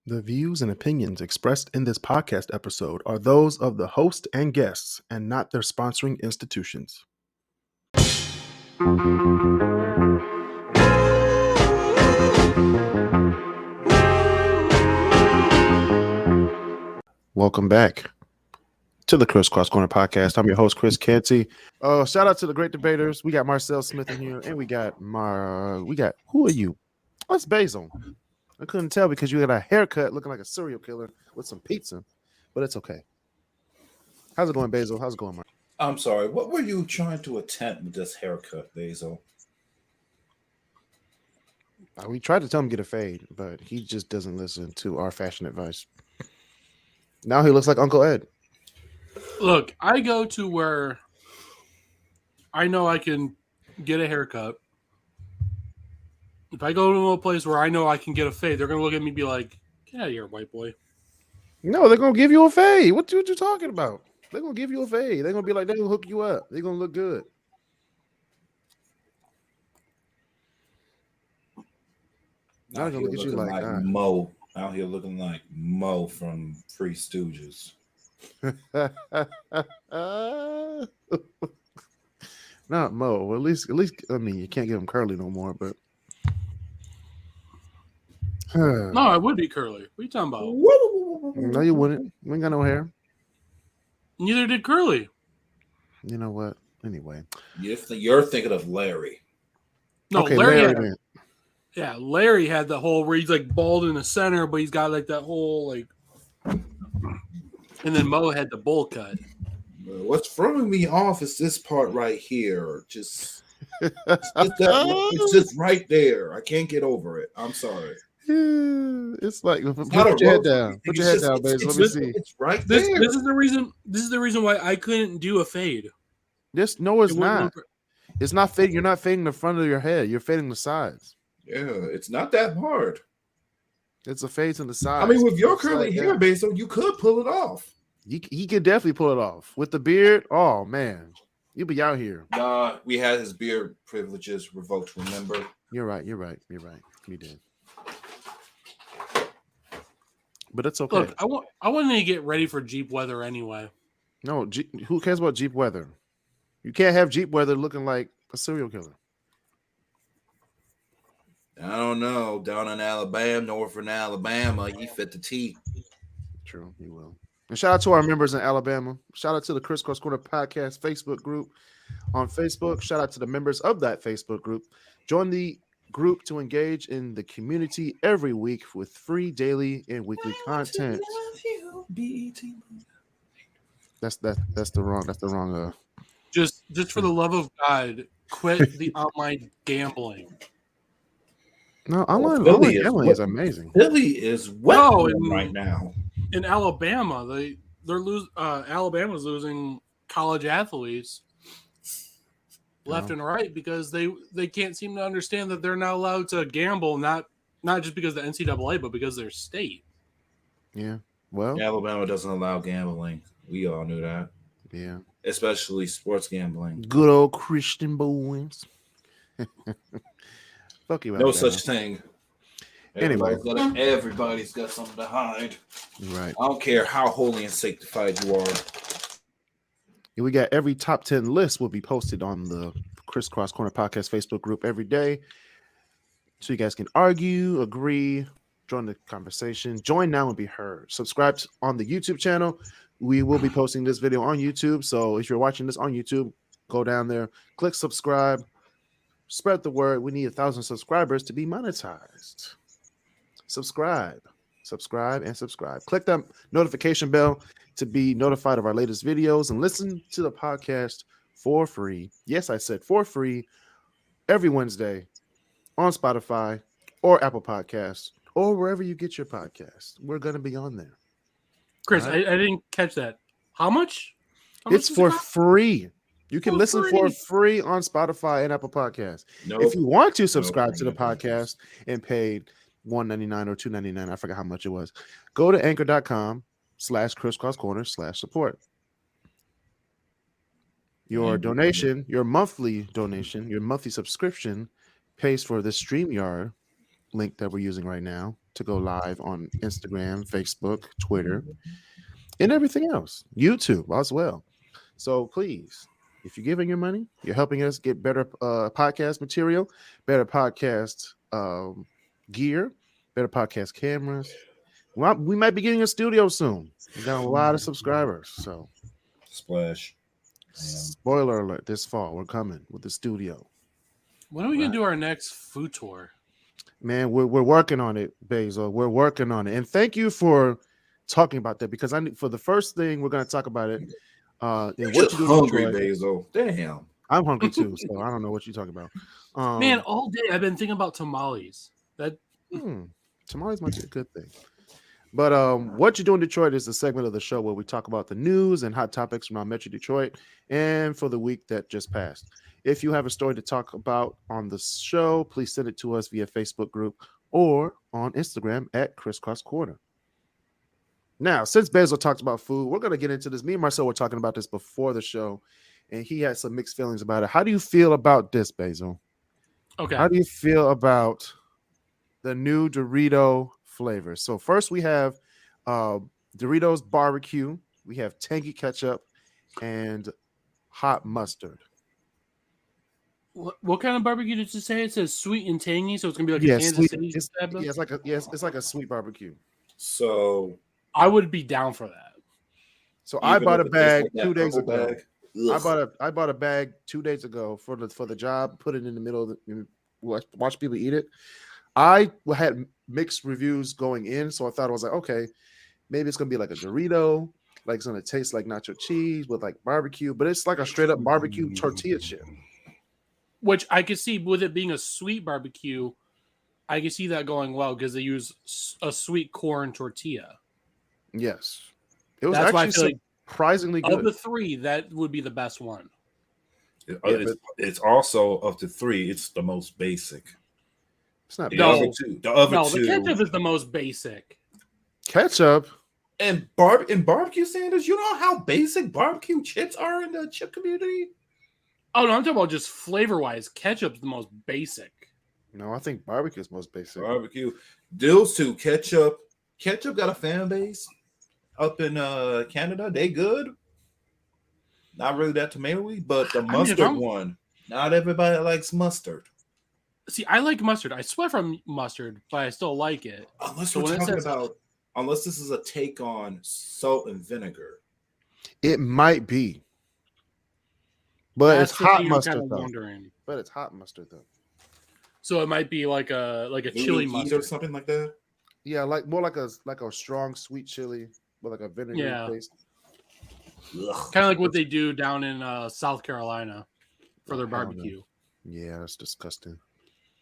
The views and opinions expressed in this podcast episode are those of the host and guests and not their sponsoring institutions. Welcome back to the KrisCross Corner podcast. I'm your host, Kris Canty. Shout out to the Great Debaterz. We got Marcel Smith in here, and we got who are you? What's Basil? I couldn't tell because you had a haircut looking like a serial killer with some pizza, but it's okay. How's it going, Basil? How's it going, Mark? I'm sorry. What were you trying to attempt with this haircut, Basil? We tried to tell him to get a fade, but he just doesn't listen to our fashion advice. Now he looks like Uncle Ed. Look, I go to where I know I can get a haircut. If I go to a place where I know I can get a fade, they're going to look at me and be like, get out of here, white boy. No, they're going to give you a fade. What you talking about? They're going to give you a fade. They're going to be like, they're going to hook you up. They're going to look good. Now he's looking like Mo. Out here looking like Mo from Three Stooges. Not Mo. Well, at least, I mean, you can't get him curly no more, but. No, I would be curly. What are you talking about? No, you wouldn't. You ain't got no hair. Neither did Curly. You know what? Anyway. You're thinking of Larry. No, okay, Larry Larry had the whole where he's like bald in the center, but he's got like that whole like. And then Mo had the bowl cut. What's throwing me off is this part right here. It's just right there. I can't get over it. I'm sorry. It's like put your head down. Put your head down, baby. Let me see. It's right there. This is the reason. This is the reason why I couldn't do a fade. It's not. It's not fading. You're not fading the front of your head. You're fading the sides. Yeah, it's not that hard. It's a fade to the sides. I mean, with your curly hair, Basil, you could pull it off. He could definitely pull it off with the beard. Oh man, you be out here. We had his beard privileges revoked. Remember? You're right. We did. But it's okay. Look, I wanted to get ready for Jeep weather anyway. No, who cares about Jeep weather? You can't have Jeep weather looking like a serial killer. I don't know. Down in Alabama, northern Alabama, he fit the T. True, he will. And shout out to our members in Alabama. Shout out to the KrisCross Corner podcast Facebook group on Facebook. Shout out to the members of that Facebook group. Join the group to engage in the community every week with free daily and weekly content. That's the wrong. Just for the love of God, quit the online gambling. No, online gambling is amazing. Philly is right now. In Alabama, Alabama's losing college athletes left and right because they can't seem to understand that they're not allowed to gamble, not just because of the NCAA, but because they're state. Yeah. Well, Alabama doesn't allow gambling. We all knew that. Yeah. Especially sports gambling. Good old Christian boys. Fuck you, Alabama. No such thing. Anyway, everybody's got something to hide. Right. I don't care how holy and sanctified you are. We got every top 10 list will be posted on the KrisCross Corner podcast Facebook group every day. So you guys can argue, agree, join the conversation. Join now and be heard. Subscribe on the YouTube channel. We will be posting this video on YouTube. So if you're watching this on YouTube, go down there, click subscribe, spread the word. We need 1,000 subscribers to be monetized. Subscribe. Click that notification bell to be notified of our latest videos and listen to the podcast for free. Yes, I said for free every Wednesday on Spotify or Apple Podcasts or wherever you get your podcast. We're going to be on there. Chris, right? I didn't catch that. How much? It's for free. You can listen for free on Spotify and Apple Podcasts. Nope. If you want to subscribe to the podcast and pay $1.99 or $2.99, I forgot how much it was, go to anchor.com/KrisCross Corner/support. Your donation, your monthly donation, your monthly subscription pays for the StreamYard link that we're using right now to go live on Instagram, Facebook, Twitter, and everything else, YouTube as well. So please, if you're giving your money, you're helping us get better podcast material, better podcast gear, better podcast cameras. Well, we might be getting a studio soon. We got a lot of subscribers, so splash. Spoiler alert, this fall we're coming with the studio. When are we gonna do our next food tour? Man, we're working on it, Basil. We're working on it. And thank you for talking about that, because for the first thing we're gonna talk about it. And what you do hungry, Basil. Damn. I'm hungry too, so I don't know what you're talking about. Man, all day I've been thinking about tamales. Tamales might be a good thing. But what you do in Detroit is the segment of the show where we talk about the news and hot topics from our Metro Detroit and for the week that just passed. If you have a story to talk about on the show, please send it to us via Facebook group or on Instagram at KrisCross Corner. Now, since Basil talked about food, we're going to get into this. Me and Marcel were talking about this before the show, and he had some mixed feelings about it. How do you feel about this, Basil? Okay. How do you feel about the new Dorito flavors? So first we have Doritos barbecue. We have tangy ketchup and hot mustard. What kind of barbecue did you say? It says sweet and tangy, so it's gonna be like a Kansas sweet. City. It's like a sweet barbecue. So I would be down for that. So I bought a bag like 2 days ago. Bag. I bought a bag 2 days ago for the job. Put it in the middle of watch people eat it. I had mixed reviews going in, so I thought I was like, okay, maybe it's gonna be like a Dorito, like it's gonna taste like nacho cheese with like barbecue, but it's like a straight up barbecue tortilla chip. Which I could see with it being a sweet barbecue, I could see that going well because they use a sweet corn tortilla. Yes, it was That's actually surprisingly good. Of the three, that would be the best one. It's also of the three, it's the most basic. It's not the other two. The ketchup is the most basic. Ketchup and barbecue standards. You know how basic barbecue chips are in the chip community. Oh no, I'm talking about just flavor wise. Ketchup's the most basic. No, I think barbecue is most basic. Barbecue. Those two, ketchup got a fan base up in Canada. They good. Not really that tomatoey, but the mustard one. Not everybody likes mustard. See, I like mustard. I swear from mustard, but I still like it. Unless this is a take on salt and vinegar. It might be. But it's hot mustard though. Wondering. But it's hot mustard though. So it might be like a chili mustard or something like that. Yeah, like more like a strong sweet chili with like a vinegar taste. Kind of like what they do down in South Carolina for their barbecue. Yeah, that's disgusting.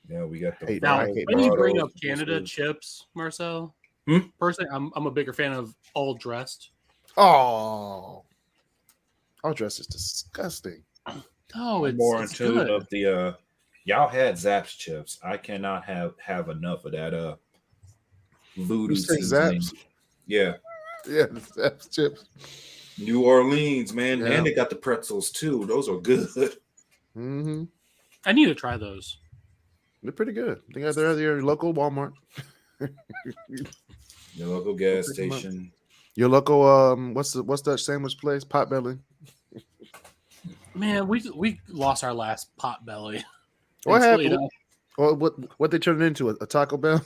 Yeah, we got the. Now, when you bring up Canada chips, Marcel, personally, I'm a bigger fan of all dressed. Oh, all dressed is disgusting. No, it's more it's into good. of the. Y'all had Zapp's chips. I cannot have enough of that. Voodoo seasoning. Zapp's? Yeah, the Zapp's chips. New Orleans, man, and they got the pretzels too. Those are good. Mm-hmm. I need to try those. They're pretty good. They're at your local Walmart. Your local gas station. Your local what's that sandwich place? Potbelly. Man, we lost our last Potbelly. What happened? What they turned it into? A Taco Bell?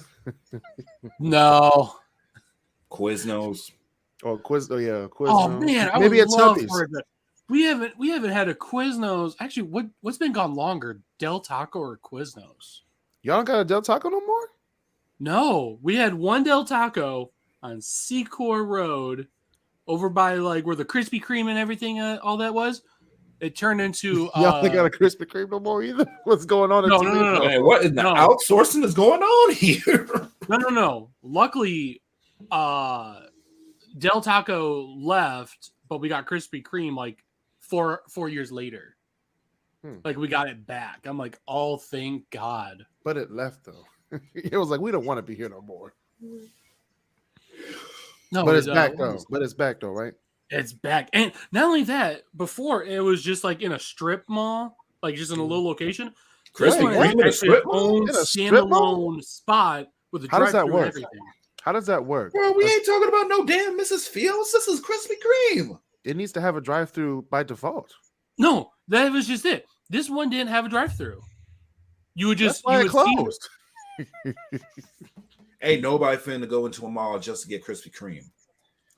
No. Quiznos. Oh, Quiznos. Oh man, maybe a Tubby's. We haven't had a Quiznos. Actually, what's been gone longer, Del Taco or Quiznos? Y'all don't got a Del Taco no more? No, we had one Del Taco on Secor Road, over by like where the Krispy Kreme and everything, all that was. It turned into y'all ain't got a Krispy Kreme no more either. What's going on? No. Man, what in the outsourcing is going on here? No. Luckily, Del Taco left, but we got Krispy Kreme like four years later. Like we got it back. I'm like, oh, thank God. But it left though. It was like, we don't want to be here no more. No, but it's back though. But it's back though, right? It's back. And not only that, before it was just like in a strip mall, like just in a little location. This Krispy one Kreme in a has strip its own In a strip mall? standalone spot with a How does that drive-through and work? everything. How does that work? Bro, we ain't talking about no damn Mrs. Fields. This is Krispy Kreme. It needs to have a drive-through by default. No, that was just it. This one didn't have a drive-through. You would That's just why you it would see closed. Ain't nobody finna go into a mall just to get Krispy Kreme.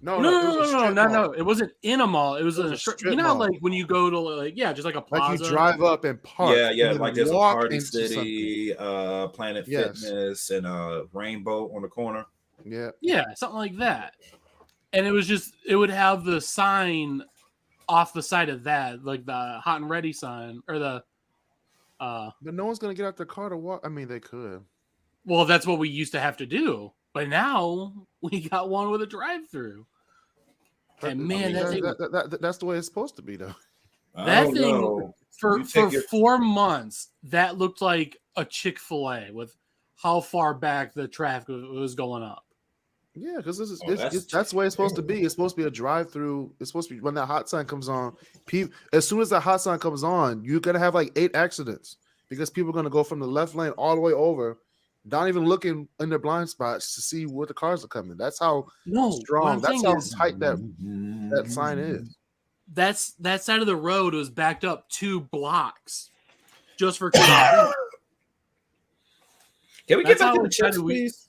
No, No, it was a strip no. mall. It wasn't in a mall. It was It was a a strip. strip You know, how, mall. like when you go to just like a plaza. Like you drive up and park. Yeah, and then like there's a walk Party into City, Planet Yes. Fitness, and Rainbow on the corner. something. Yeah. Yeah, something like that. And it would have the sign off the side of that, like the hot and ready sign, or the But no one's gonna get out their car to walk. I mean, they could. well, that's what we used to have to do. But now we got one with a drive-through. And man, that's the way it's supposed to be, though. That thing for 4 months, that looked like a Chick-fil-A with how far back the traffic was going up. Yeah, because that's the way it's supposed to be. It's supposed to be a drive-through. It's supposed to be when that hot sign comes on. As soon as that hot sign comes on, you're gonna have like 8 accidents because people are gonna go from the left lane all the way over, not even looking in their blind spots to see where the cars are coming. That's how strong. That's how tight that sign is. That side of the road was backed up 2 blocks just for Krispy. Can we get back to the chips, we- please?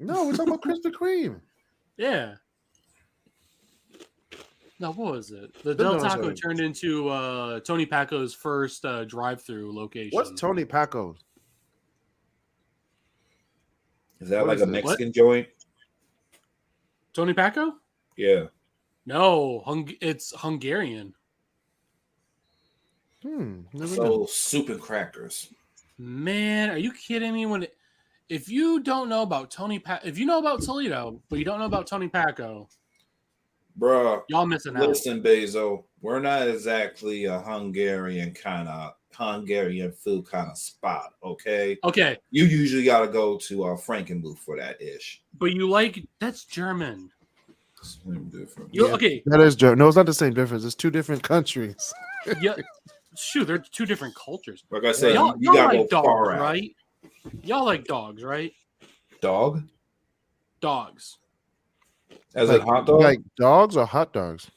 No, we're talking about Krispy Kreme. Yeah. No, what was it? The Del Taco turned into Tony Paco's first drive-through location. What's Tony Paco's? Is that What like is a it? Mexican joint? Tony Paco? Yeah. No, it's Hungarian. Never So knew. soup and crackers. Man, are you kidding me? If you don't know about if you know about Toledo, but you don't know about Tony Paco, Bruh, y'all missing out. listen, Bezo, we're not exactly a Hungarian food kind of spot, okay? Okay, You usually got to go to Frankenmuth for that ish. but that's German. Different. Okay, That is German. No, it's not the same difference. It's 2 different countries. yeah, shoot, they're 2 different cultures. Like I said, Y'all you got to like go dogs, far out. right? Y'all like dogs, right? Dog? Dogs, As a hot dog? Like dogs or hot dogs?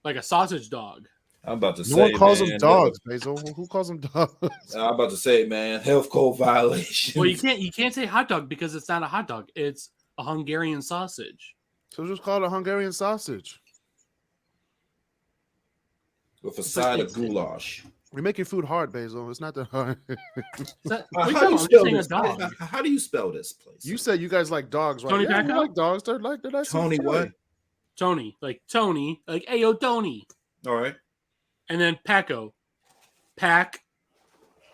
like a sausage dog. I'm about to say, No one calls man, them dogs, Basil. Who calls them dogs? I'm about to say, man, health code violation. Well, you can't say hot dog because it's not a hot dog. It's a Hungarian sausage. So just call it a Hungarian sausage. With a side of goulash. We're making food hard, Basil. It's not that hard. How do you spell this place? You said you guys like dogs, right? Tony Yeah, Paco? we like dogs. They're nice. Tony and what? Tony, like Ayo Tony. All right. And then Paco. Pack.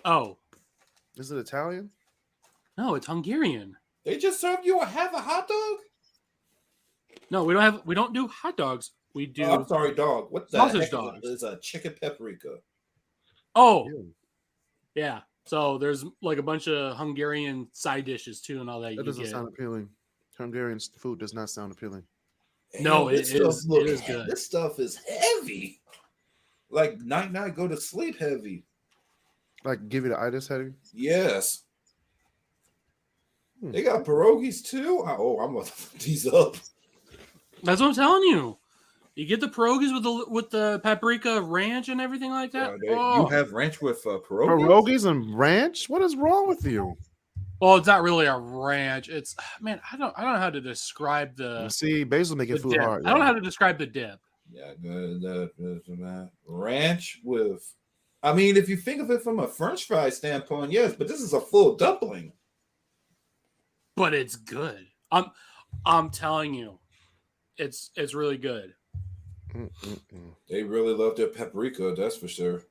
Oh. Is it Italian? No, it's Hungarian. They just served you half a hot dog? No, we don't do hot dogs. We do I'm sorry, dog. What the sausage heck dogs. is a chicken paprika? Oh. Ew. Yeah. So there's like a bunch of Hungarian side dishes too and all that. That doesn't sound appealing. Hungarian food does not sound appealing. No, Damn, it is good. This stuff is heavy. Like night, go to sleep heavy. Like give you the itis heavy? Yes. They got pierogies too. Oh, I'm gonna fuck these up. That's what I'm telling you. You get the pierogies with the paprika ranch and everything like that. You have ranch with pierogies? Pierogies and ranch? What is wrong with you? Well, it's not really a ranch. It's man, I don't know how to describe the See, Basil making food dip. hard. I don't know how to describe the dip. Yeah, ranch with. I mean, if you think of it from a French fry standpoint, yes, but this is a full dumpling. But it's good. I'm telling you, it's really good. They really love their paprika, that's for sure.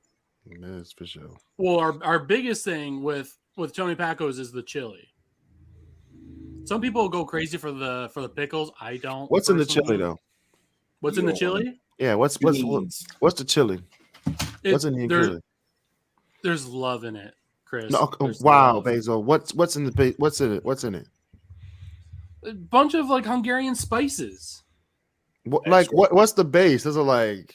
That's for sure. Well, our biggest thing with Tony Paco's is the chili. Some people go crazy for the pickles. I don't. What's in the personally. chili though? What's in the chili? Yeah, what's the chili? What's in the chili? There's love in it, Chris. No, There's wow, love. Basil. What's in it? What's in it? A bunch of like Hungarian spices. What's the base? Is it like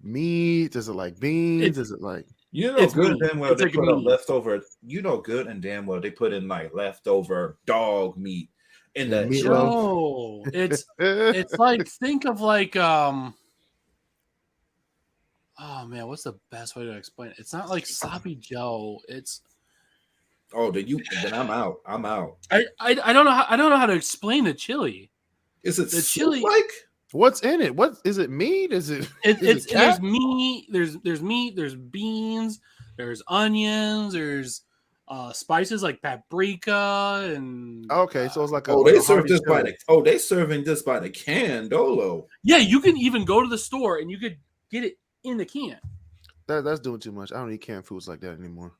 meat? Is it like beans? Is it like You know It's good meat. and damn well It's they like put up meat. leftover. You know good and damn well they put in like leftover dog meat in that chili. Meatloaf. No, it's like think of like oh man, what's the best way to explain it? It's not like sloppy Joe. It's Oh, then I'm out. I'm out. I don't know how to explain the chili. Is it The soup chili like? What's in it? What is it? Meat? Is it? it's cat? there's meat, there's meat, there's beans, there's onions, there's spices like paprika and Okay, so it's like Oh, like they a serve hearty this by chili. the. Oh, they serving this by the can, Dolo. yeah, you can even go to the store and you could get it in the can. That's doing too much. I don't eat canned foods like that anymore.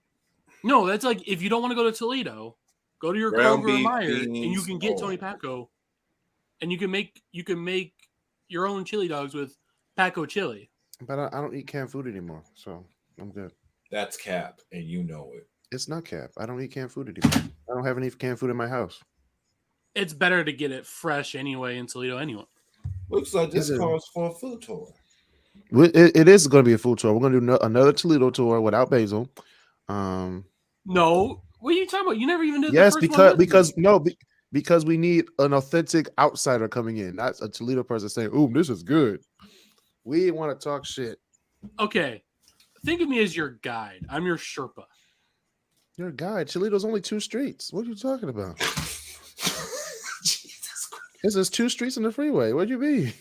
No, that's like if you don't want to go to Toledo, go to your Ground Kroger or beef, Meyer and you beans, can get oh. Tony Paco, and you can make your own chili dogs with Paco chili. But I don't eat canned food anymore, so I'm good. That's cap, and you know it. It's not cap. I don't eat canned food anymore. I don't have any canned food in my house. It's better to get it fresh anyway in Toledo anyway. Looks like this Is it- calls for a food tour. It is going to be a food tour. We're going to do another Toledo tour without Basil. No, what are you talking about? You never even did. Yes, the first one because we need an authentic outsider coming in, not a Toledo person saying, "Ooh, this is good." We want to talk shit. Okay, think of me as your guide. I'm your Sherpa. You're a guy. Toledo's only 2 streets. What are you talking about? Jesus Christ. This is 2 streets in the freeway. What do you mean?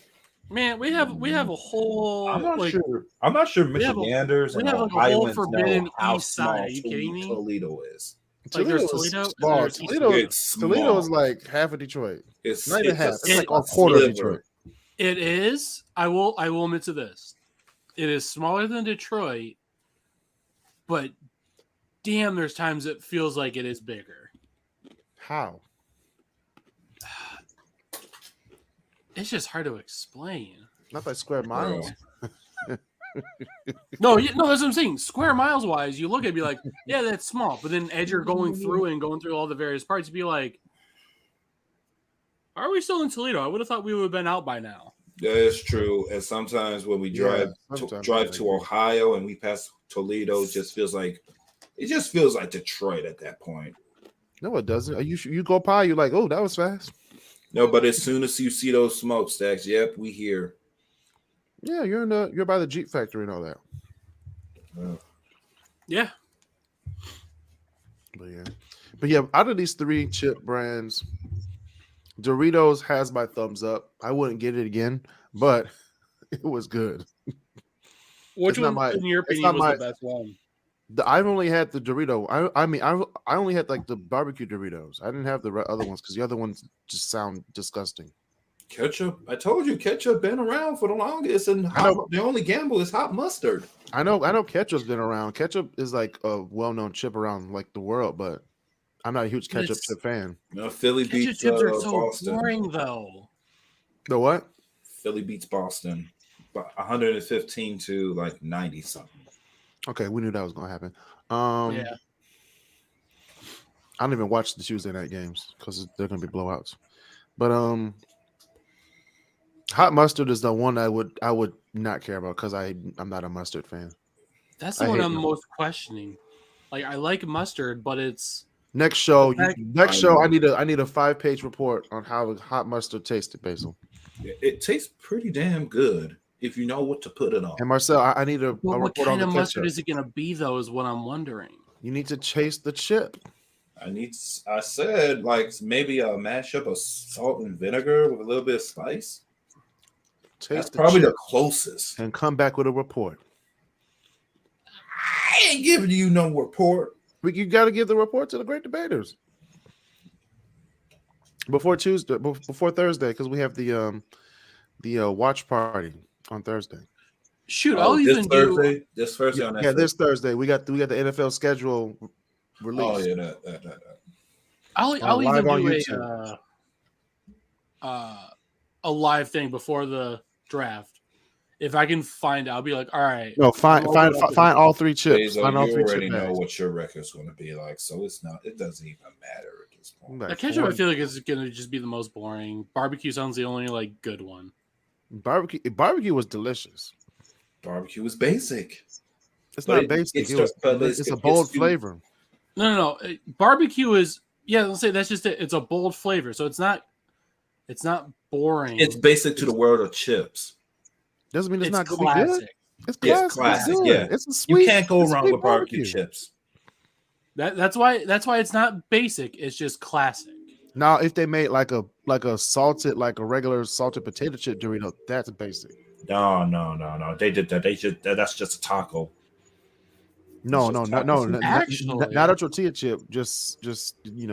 Man, we have a whole. I'm not like, sure. I'm not sure we have a- Michiganders we and have, like, a whole Ohioans forbidden know how east side. small Are you kidding me? Toledo is. Like, there's is Toledo and small. there's East It's Toledo is small. like half of Detroit. It's Not even half. It's like a a quarter of sliver. Detroit. It is. I will admit to this. It is smaller than Detroit, but damn, there's times it feels like it is bigger. How? It's just hard to explain. Not by square miles. No, that's what I'm saying. Square miles wise, you look at it and be like, yeah, that's small. But then as you're going through all the various parts, you'd be like, are we still in Toledo? I would have thought we would have been out by now. That is true. And sometimes when we drive to Ohio and we pass Toledo, it just feels like Detroit at that point. No, it doesn't. You go by, you're like, oh, that was fast. No, but as soon as you see those smokestacks, yep, we here. Yeah, you're by the Jeep factory and all that. Yeah. But yeah, out of these 3 chip brands, Doritos has my thumbs up. I wouldn't get it again, but it was good. Which one, in your opinion, was the best one? I've only had the Dorito. I only had like the barbecue Doritos. I didn't have the other ones because the other ones just sound disgusting. Ketchup. I told you, ketchup been around for the longest, and the only gamble is hot mustard. I know ketchup's been around. Ketchup is like a well-known chip around like the world, but I'm not a huge ketchup chip fan. No, Philly beats chips are so Boston. boring, though. The what? Philly beats Boston, 115 to like 90 something. Okay, we knew that was gonna happen. Yeah. I don't even watch the Tuesday night games because they're gonna be blowouts. But hot mustard is the one I would not care about because I'm not a mustard fan. That's the one I'm most questioning. Like, I like mustard, but it's next show. I need a 5-page report on how hot mustard tasted, Basil. It tastes pretty damn good if you know what to put it on. And Marcel, I need a what report kind on the of mustard ketchup. is it going to be, though, is what I'm wondering. You need to chase the chip. I said like maybe a mashup of salt and vinegar with a little bit of spice. That's probably the closest. And come back with a report. I ain't giving you no report. You got to give the report to the Great Debaterz before Thursday, because we have the watch party on Thursday. Shoot, I'll even do this Thursday on that. Yeah, this Thursday we got the NFL schedule release. Oh yeah, that. I'll even do a live thing before the draft. If I can find it, I'll be like, all right. No, find all 3 chips. Bezos, Find all 3 you already chip know bags. what your record's going to be like, so it doesn't even matter at this point. The ketchup, I feel like is going to just be the most boring. Barbecue sounds the only like good one. Barbecue was delicious. Barbecue was basic. It's not basic. It's a bold flavor. No. Barbecue is let's say that's just it. It's a bold flavor, so it's not boring. It's basic to the world of chips. Doesn't mean it's not classic. Gonna be good. It's classic. It's classic. It's Yeah, it's a sweet. You can't go wrong with barbecue chips. That's why it's not basic. It's just classic. Now, if they made like a salted, like a regular salted potato chip Dorito, that's basic. No. They did that. That's just a taco. No. Actually, not a tortilla chip. Just a regular.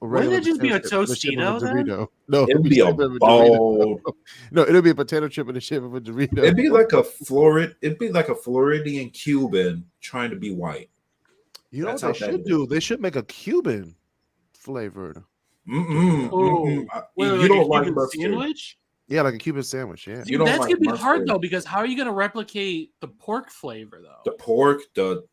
Wouldn't it just be a Tostito then? No, it'd be a bold. No, it'll be a potato chip in the shape of a Dorito. It'd be like a Floridian Cuban trying to be white. You know what they should do? They should make a Cuban flavored. You don't like mustard. Sandwich? Yeah, like a Cuban sandwich. Yeah, Dude, that's gonna be hard though, because how are you gonna replicate the pork flavor though? The pork, the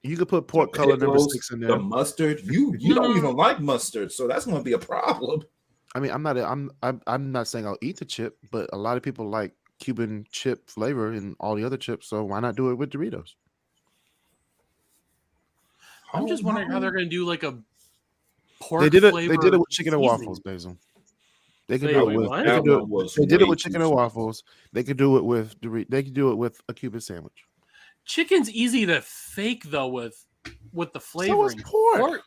you could put pork color number 6 in there. The mustard, you don't even like mustard, so that's gonna be a problem. I mean, I'm not saying I'll eat the chip, but a lot of people like Cuban chip flavor in all the other chips, so why not do it with Doritos? I'm just wondering how they're gonna do like a pork. They did it flavor with chicken and waffles, Basil. They could Wait, do wait, it with. what? They did it with chicken and waffles. They could do it with. They could do it with a Cuban sandwich. Chicken's easy to fake though with the flavoring. So is pork.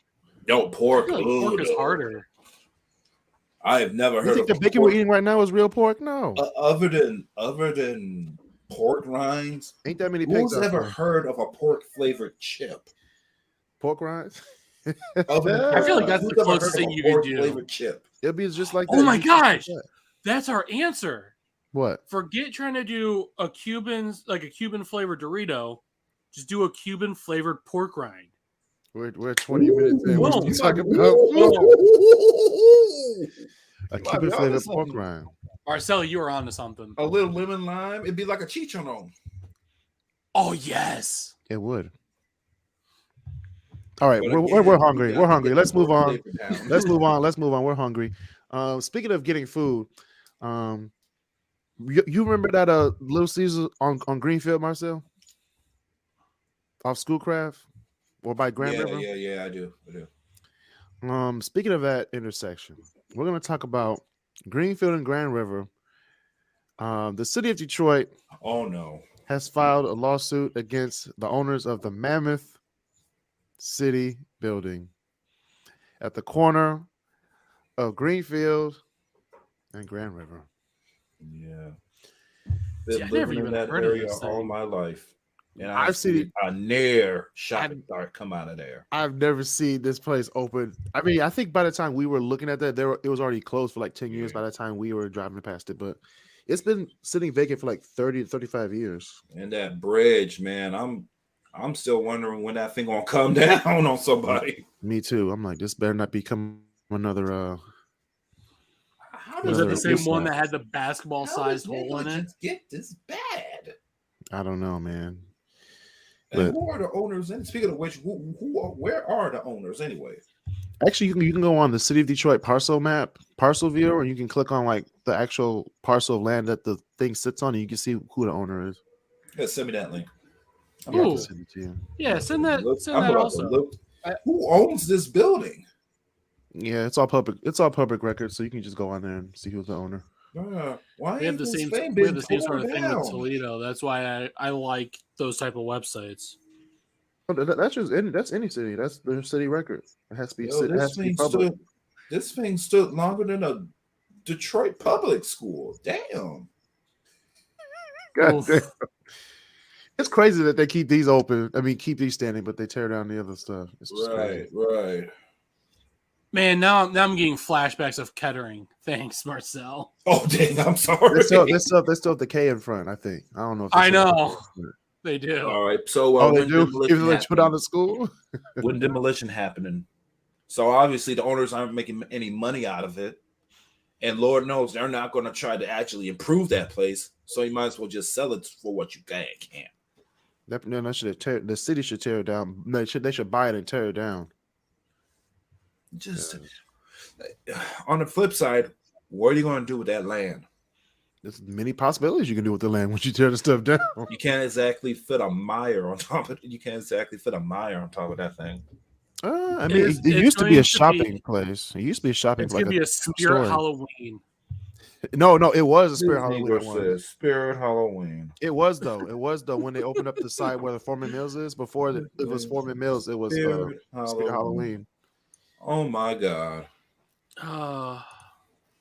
No, pork. I feel like pork is harder. I have never heard. You think the bacon we're eating right now is real pork? No. Other than pork rinds, Ain't that many pigs? Who's ever heard of a pork flavored chip? Pork rinds. I feel like that's the closest thing you could do. Flavored chip. It'll be just like. Oh that. my gosh, that's our answer. What? Forget trying to do a Cuban flavored Dorito. Just do a Cuban flavored pork rind. We're 20 minutes in. What are you talking about? A Cuban flavored pork rind. Marcel, you were on to something. A little lemon lime. It'd be like a chicharron. Oh yes, it would. All right, we're hungry. We're hungry. Let's move on. Let's move on. We're hungry. Speaking of getting food, you remember that Little Caesars on Greenfield, Marcel? Off Schoolcraft or by Grand River? Yeah, I do. Speaking of that intersection, we're going to talk about Greenfield and Grand River. The city of Detroit has filed a lawsuit against the owners of the Mammoth City building at the corner of Greenfield and Grand River. Yeah. I've never even heard of this all my life. And I've seen a near shopping cart come out of there. I've never seen this place open. I mean, I think by the time we were looking at that, it was already closed for like 10 years by the time we were driving past it. But it's been sitting vacant for like 30 to 35 years. And that bridge, man, I'm still wondering when that thing gonna come down on somebody. Me too. I'm like, this better not become another. Was it the same one that had the basketball-sized hole in it? Get this bad. I don't know, man. And who are the owners? And speaking of which, where are the owners anyway? Actually, you can go on the City of Detroit parcel viewer, and you can click on like the actual parcel of land that the thing sits on, and you can see who the owner is. Yeah, send me that link. I'm about to send it to you. Yeah, send that also. Who owns this building? Yeah, it's all public. It's all public record, so you can just go on there and see who's the owner. Why we have the same sort of thing with Toledo. That's why I like those type of websites. That's any city. That's their city record. It has to be. It has to be public. This thing stood longer than a Detroit public school. Damn. God damn. It's crazy that they keep these open. I mean, keep these standing, but they tear down the other stuff. It's just right. Man, now I'm getting flashbacks of Kettering. Thanks, Marcel. Oh dang, I'm sorry. They still have the K in front. I think. I don't know. I know they do. All right, so they do. Even they put on the school. When demolition happening, so obviously the owners aren't making any money out of it, and Lord knows they're not going to try to actually improve that place. So you might as well just sell it for what you can. The city should tear it down. They should buy it and tear it down. Just on the flip side, what are you going to do with that land? there's many possibilities you can do with the land once you tear the stuff down. You can't exactly fit a mire on top of it. You can't exactly fit a mire on top of that thing. I mean, it used to be a shopping place. It used to be a shopping place. It's gonna be a Spirit Halloween. No, it was a Spirit Halloween. Spirit Halloween. It was though when they opened up the site where the Foreman Mills is. Before it was Foreman Mills, it was Spirit Halloween. Oh my God.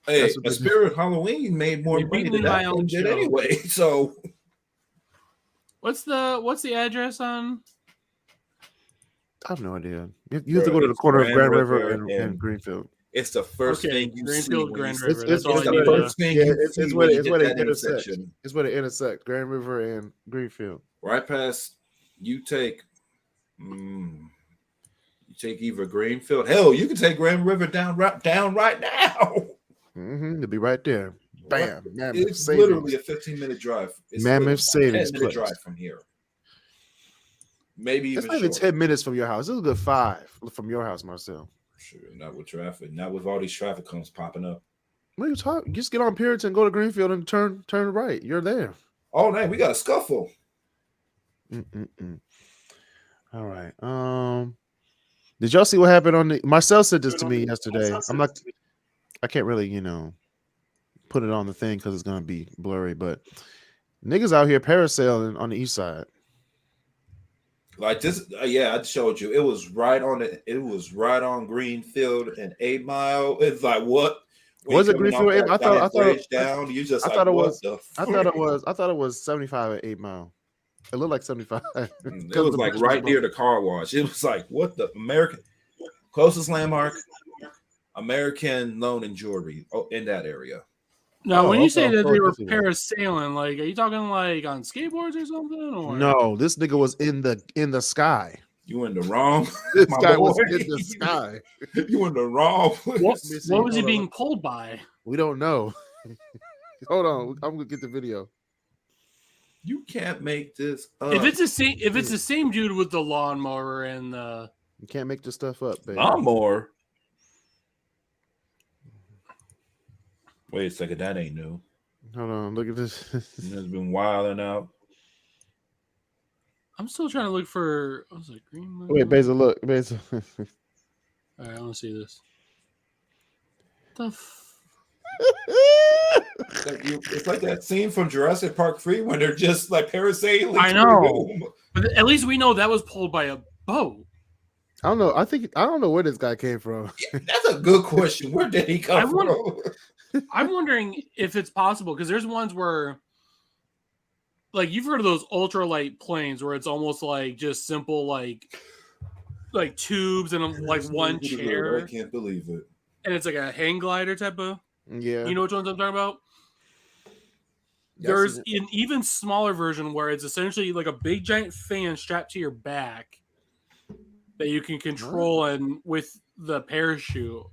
Hey, a Spirit Halloween made more money than that one did anyway. So, what's the address on? I have no idea. You have to go to the corner of Grand River and Greenfield. It's the first thing you Greenfield, see. Grand River. It's the first thing you see. It's where they intersect. It's where they intersect. Grand River and Greenfield. Right past. You take either Greenfield. Hell, you can take Grand River down right now. It'll be right there. Bam! It's literally a 15-minute drive. It's Mammoth savings. 10-minute drive from here. Maybe even it's not even 10 minutes from your house. It's a good 5 from your house, Marcel. Sure, not with traffic. Not with all these traffic cones popping up. What are you talking? Just get on Puritan, go to Greenfield, and turn right. You're there. Oh, man, we got a scuffle. All right. Did y'all see what happened on the? Marcel said this to me yesterday. I can't really, put it on the thing because it's gonna be blurry. But niggas out here parasailing on the east side. Like this, I showed you. It was right on Greenfield and 8 Mile. It's like what? Was it Greenfield? I thought it was 75 at 8 Mile. It looked like 75. It was like right near the car wash. It was like what the American closest landmark, American Loan and Jewelry. Oh, in that area. Now, when you say that they were parasailing, like, are you talking like on skateboards or something? Or no, this nigga was in the sky. You in the wrong. This guy was in the sky. You in the wrong. What was he being pulled by? We don't know. Hold on, I'm gonna get the video. You can't make this up. If it's the same dude with the lawnmower and the, you can't make this stuff up, baby. Lawnmower. Wait a second, that ain't new. Hold on, look at this. It's been wilding out. I'm still trying to look for. I was like, green. Wait, Basil, look, Basil. All right, I want to see this. It's like that scene from Jurassic Park 3 when they're just like parasailing. I know, but at least we know that was pulled by a boat. I don't know. I don't know where this guy came from. Yeah, that's a good question. Where did he come from? I'm wondering if it's possible because there's ones where, like, you've heard of those ultralight planes where it's almost like just simple like tubes and like one chair. I can't believe it. And it's like a hang glider type of. Yeah. You know which ones I'm talking about? There's an even smaller version where it's essentially like a big giant fan strapped to your back that you can control and with the parachute.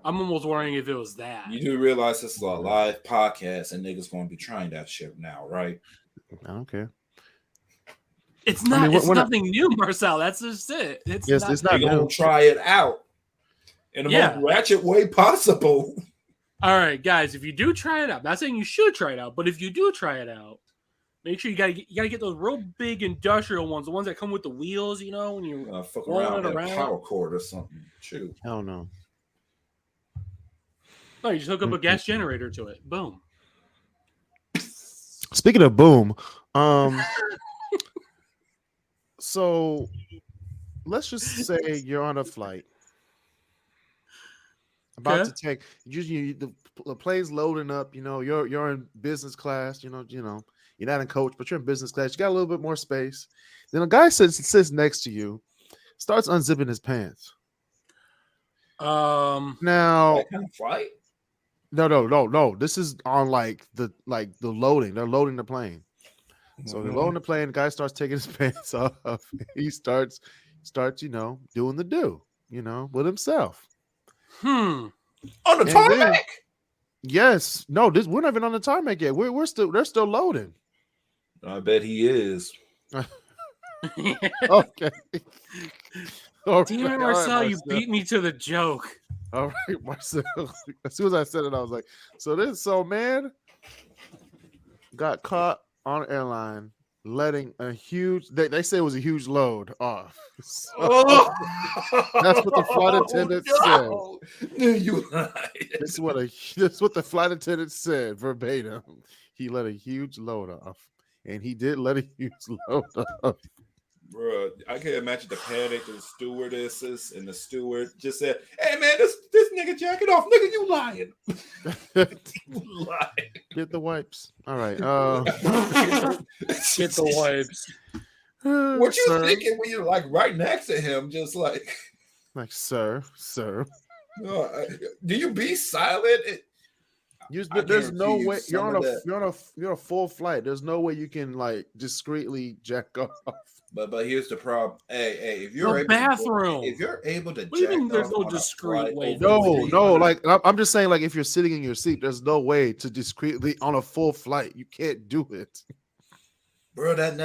I'm almost wondering if it was that. You do realize this is a live podcast and niggas going to be trying that shit now, right? I don't care. It's not. It's nothing new, Marcel. That's just it. It's not. You're going to try it out in the most ratchet way possible. All right, guys. If you do try it out, I'm not saying you should try it out, but if you do try it out, make sure you gotta get those real big industrial ones, the ones that come with the wheels. You know, when you fuck around with a power cord or something. Shoot. Hell no. No, you just hook up a gas generator to it. Boom. Speaking of boom, so let's just say you're on a flight about to take the plane's loading up. You know, you're in business class. You know, you're not in coach, but you're in business class. You got a little bit more space. Then a guy sits next to you, starts unzipping his pants. Now that kind of flight. No. This is on the loading. They're loading the plane. So they're loading the plane. The guy starts taking his pants off. He starts, doing the do, with himself. On the tarmac? Yes. No, we're not even on the tarmac yet. They're still loading. I bet he is. Okay. Damn it, Marcel, you beat me to the joke. All right, Marcel. As soon as I said it, I was like, man, got caught on an airline letting a huge. They say it was a huge load off. So, Oh, that's what the flight attendant said. You lied. This is what the flight attendant said verbatim. He let a huge load off, and he did let a huge load off. Bro, I can't imagine the panic of the stewardesses and the steward just said, "Hey man, this nigga jacking off, nigga, you lying." You lying. Get the wipes. All right. Get the wipes. What you sir. thinking when you're like right next to him, just like, sir. do you be silent? There's no way some of that- you're on a full flight. There's no way you can like discreetly jack off. But here's the problem. Hey, if The you're able bathroom. if you're able to What do you jack mean there's off no on a discreet flight way? over No, 300 like I'm just saying, like if you're sitting in your seat, there's no way to discreetly on a full flight. You can't do it. bro, that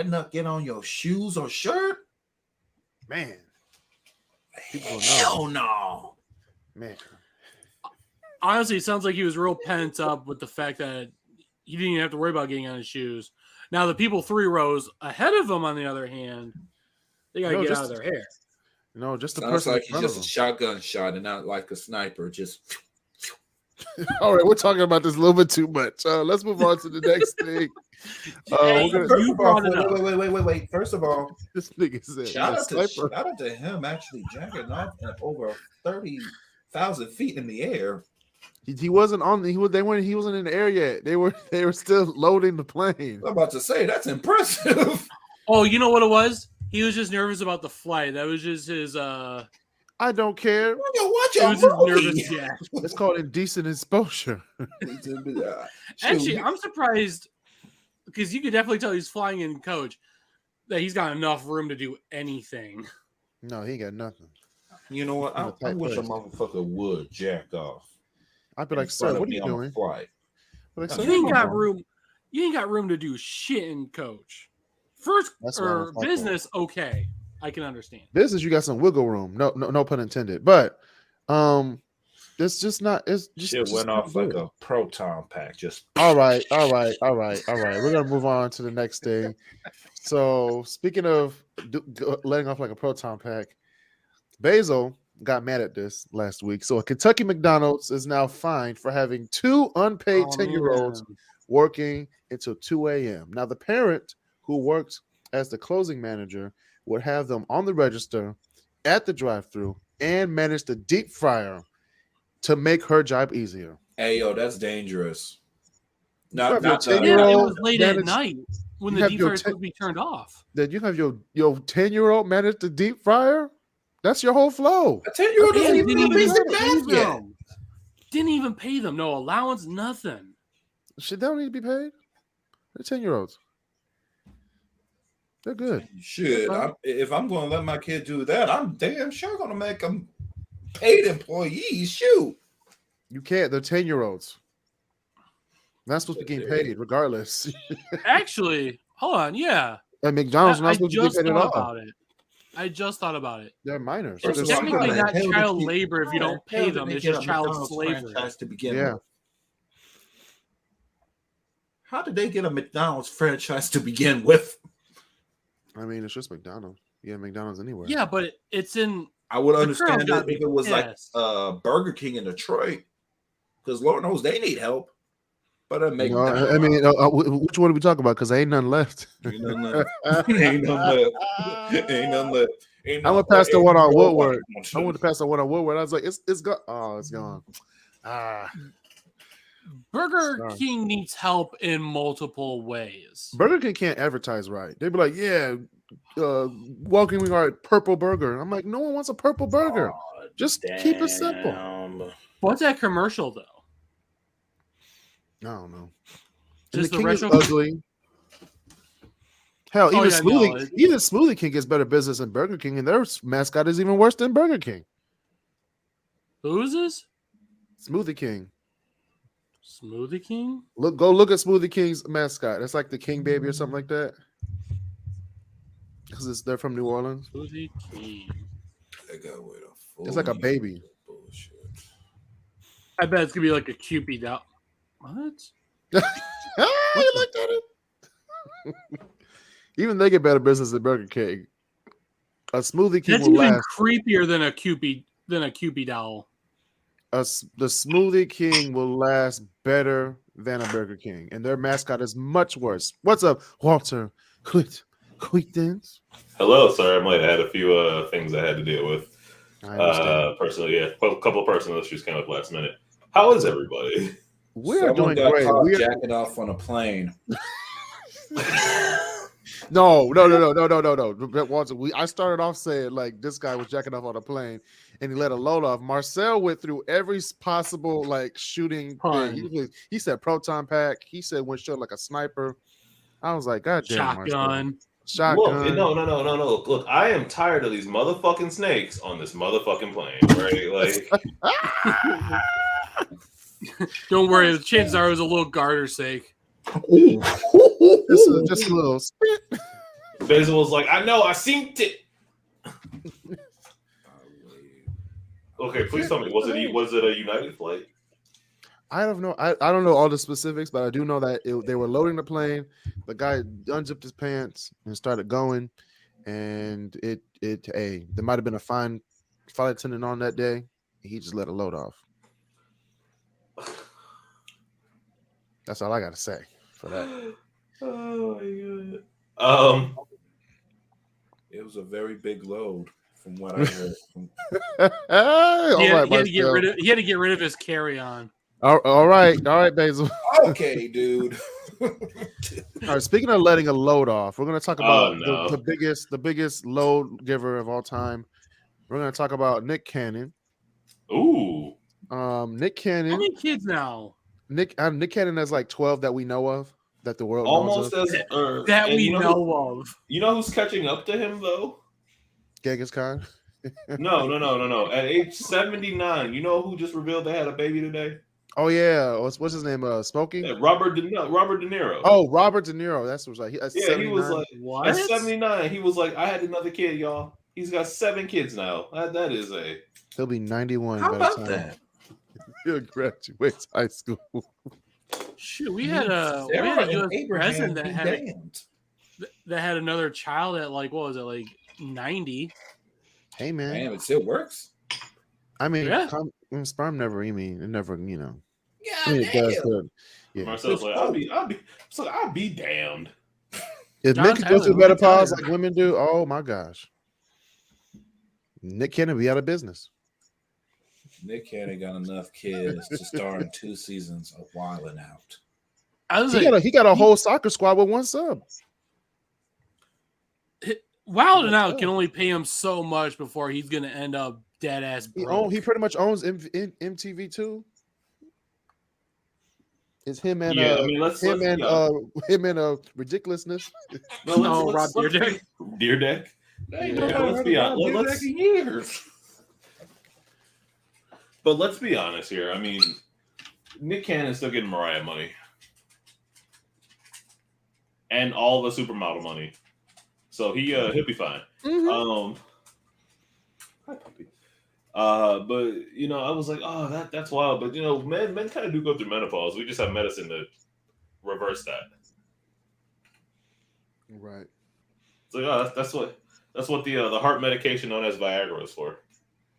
nut get on your shoes or shirt? Man. People don't know. Hell no. Man. Honestly, it sounds like he was real pent up with the fact that he didn't even have to worry about getting on his shoes. Now, the people 3 rows ahead of him, on the other hand, they got to get out of their hair. No, just the Sounds person like in he's front just of a shotgun shot and not like a sniper. Just him. All right, we're talking about this a little bit too much. Let's move on to the next thing. Hey, We're gonna, you brought it up. Wait. First of all, this nigga said, shout sniper. out to him actually jacking off at over 30,000 feet in the air. He wasn't on the. He wasn't in the air yet. They were still loading the plane. I'm about to say that's impressive. Oh, you know what it was? He was just nervous about the flight. That was just his. I don't care. Yo, watch It your was his movie. nervous jack. It's called indecent exposure. Actually, I'm surprised because you could definitely tell he's flying in coach that he's got enough room to do anything. No, he ain't got nothing. You know what? I wish a motherfucker would jack off. I'd be like, sir, what are you doing? Flight. Like, You ain't got room. You ain't got room to do shit in coach. First or business, okay, I can understand. Business, you got some wiggle room. No pun intended. But it's just not. It's just Shit went off like a proton pack. Just all right. We're gonna move on to the next thing. So speaking of letting off like a proton pack, Basil got mad at this last week. So a Kentucky McDonald's is now fined for having 2 unpaid 10-year-olds working until 2 a.m. Now the parent who worked as the closing manager would have them on the register at the drive-thru and manage the deep fryer to make her job easier. Hey, yo, that's dangerous. It was late at night when the deep fryer is supposed to be turned off. Then you have your 10-year-old manage the deep fryer? That's your whole flow. A 10-year-old doesn't even know basic math yet. Didn't even pay them. No allowance, nothing. Shit, they don't need to be paid. They're 10-year-olds. They're good. Shit, if I'm going to let my kid do that, I'm damn sure going to make them paid employees. Shoot. You can't. They're 10-year-olds. Not supposed to be getting paid regardless. Actually, hold on. Yeah. And McDonald's not supposed to be paid at all. About it. I just thought about it. They're minors. It's technically not child labor if you don't pay them. It's just child slavery. To begin with. How did they get a McDonald's franchise to begin with? I mean, it's just McDonald's. Yeah, McDonald's anywhere. Yeah, but it's in. I would understand it if it was like Burger King in Detroit, because Lord knows they need help. But I mean, which one are we talking about? Because ain't none left. Ain't none left. Ain't none left. I'm gonna pass the one on Woodward. I want to pass the one on Woodward. I was like, it's gone. Oh, it's gone. Burger King needs help in multiple ways. Burger King can't advertise right. They'd be like, yeah, welcoming our purple burger. I'm like, no one wants a purple burger. Just keep it simple. What's that commercial though? I don't know. Just the King is ugly. Hell, even Smoothie King gets better business than Burger King, and their mascot is even worse than Burger King. Who is this? Smoothie King. Smoothie King? Go look at Smoothie King's mascot. It's like the King Baby or something like that. Because they're from New Orleans. Smoothie King. It's like a baby. Bullshit. I bet it's gonna be like a Cupid out. What? You looked at it. Even they get better business than Burger King. A smoothie king That's will even last. creepier than a Cupid doll. The smoothie king will last better than a Burger King, and their mascot is much worse. What's up, Walter? Quitins? Hello, sorry, I might have had a few things I had to deal with. I understand. Personally, yeah, a couple of personal issues came up last minute. How is everybody? We're Someone doing got great. caught We're jacking off on a plane. no. Walter, I started off saying like this guy was jacking off on a plane, and he let a load off. Marcel went through every possible like shooting thing. He said proton pack. He said went shot like a sniper. I was like, God damn, Shotgun. Shotgun. Look, no. Look, I am tired of these motherfucking snakes on this motherfucking plane, right? Like, Don't worry, the chances are it was a little garter sake. This is just a little spit. Basil was like, I know, I seen it. Okay, please tell me, was it a United flight? I don't know. I don't know all the specifics, but I do know that they were loading the plane. The guy unzipped his pants and started going, and there might have been a flight attendant on that day. He just let a load off. That's all I got to say for that. Oh my god. It was a very big load, from what I heard. He had to get rid of his carry-on. All right, Basil. Okay, dude. All right. Speaking of letting a load off, we're going to talk about the biggest load giver of all time. We're going to talk about Nick Cannon. Ooh. Nick Cannon. How many kids now? Nick Cannon has like 12 that we know of, that the world almost knows as that we know of. You know who's catching up to him though? Genghis Khan. No. At age 79, you know who just revealed they had a baby today? Oh yeah, what's his name? Smokey. Yeah, Robert De Niro. Oh, Robert De Niro. That's what he. He was like, what? At 79, he was like, I had another kid, y'all. He's got 7 kids now. That is a. He'll be 91. How by about the time that? He'll graduate high school. Shoot, we had a U.S. president that had another child at like, what was it, like 90? Hey man, Damn, it still works. I mean, Yeah. Sperm never. I mean, it never. You know. Yeah, I mean, it does. Yeah. Marcel's like, I'll be damned. If men could go through menopause like women do, oh my gosh, Nick Cannon be out of business. Nick Cannon got enough kids to star in 2 seasons of Wildin' Out. He got a whole soccer squad with one sub. Wildin' Out can only pay him so much before he's going to end up dead ass broke. He pretty much owns MTV too. It's him and ridiculousness. Rob Deerdeck. Deerdeck. Let's be honest. Years. But let's be honest here. I mean, Nick Cannon's still getting Mariah money. And all the supermodel money. So he'll be fine. Mm-hmm. Hi, puppy. But you know, I was like, oh, that's wild. But you know, men kind of do go through menopause. We just have medicine to reverse that. Right. It's like, oh, that's what the heart medication known as Viagra is for.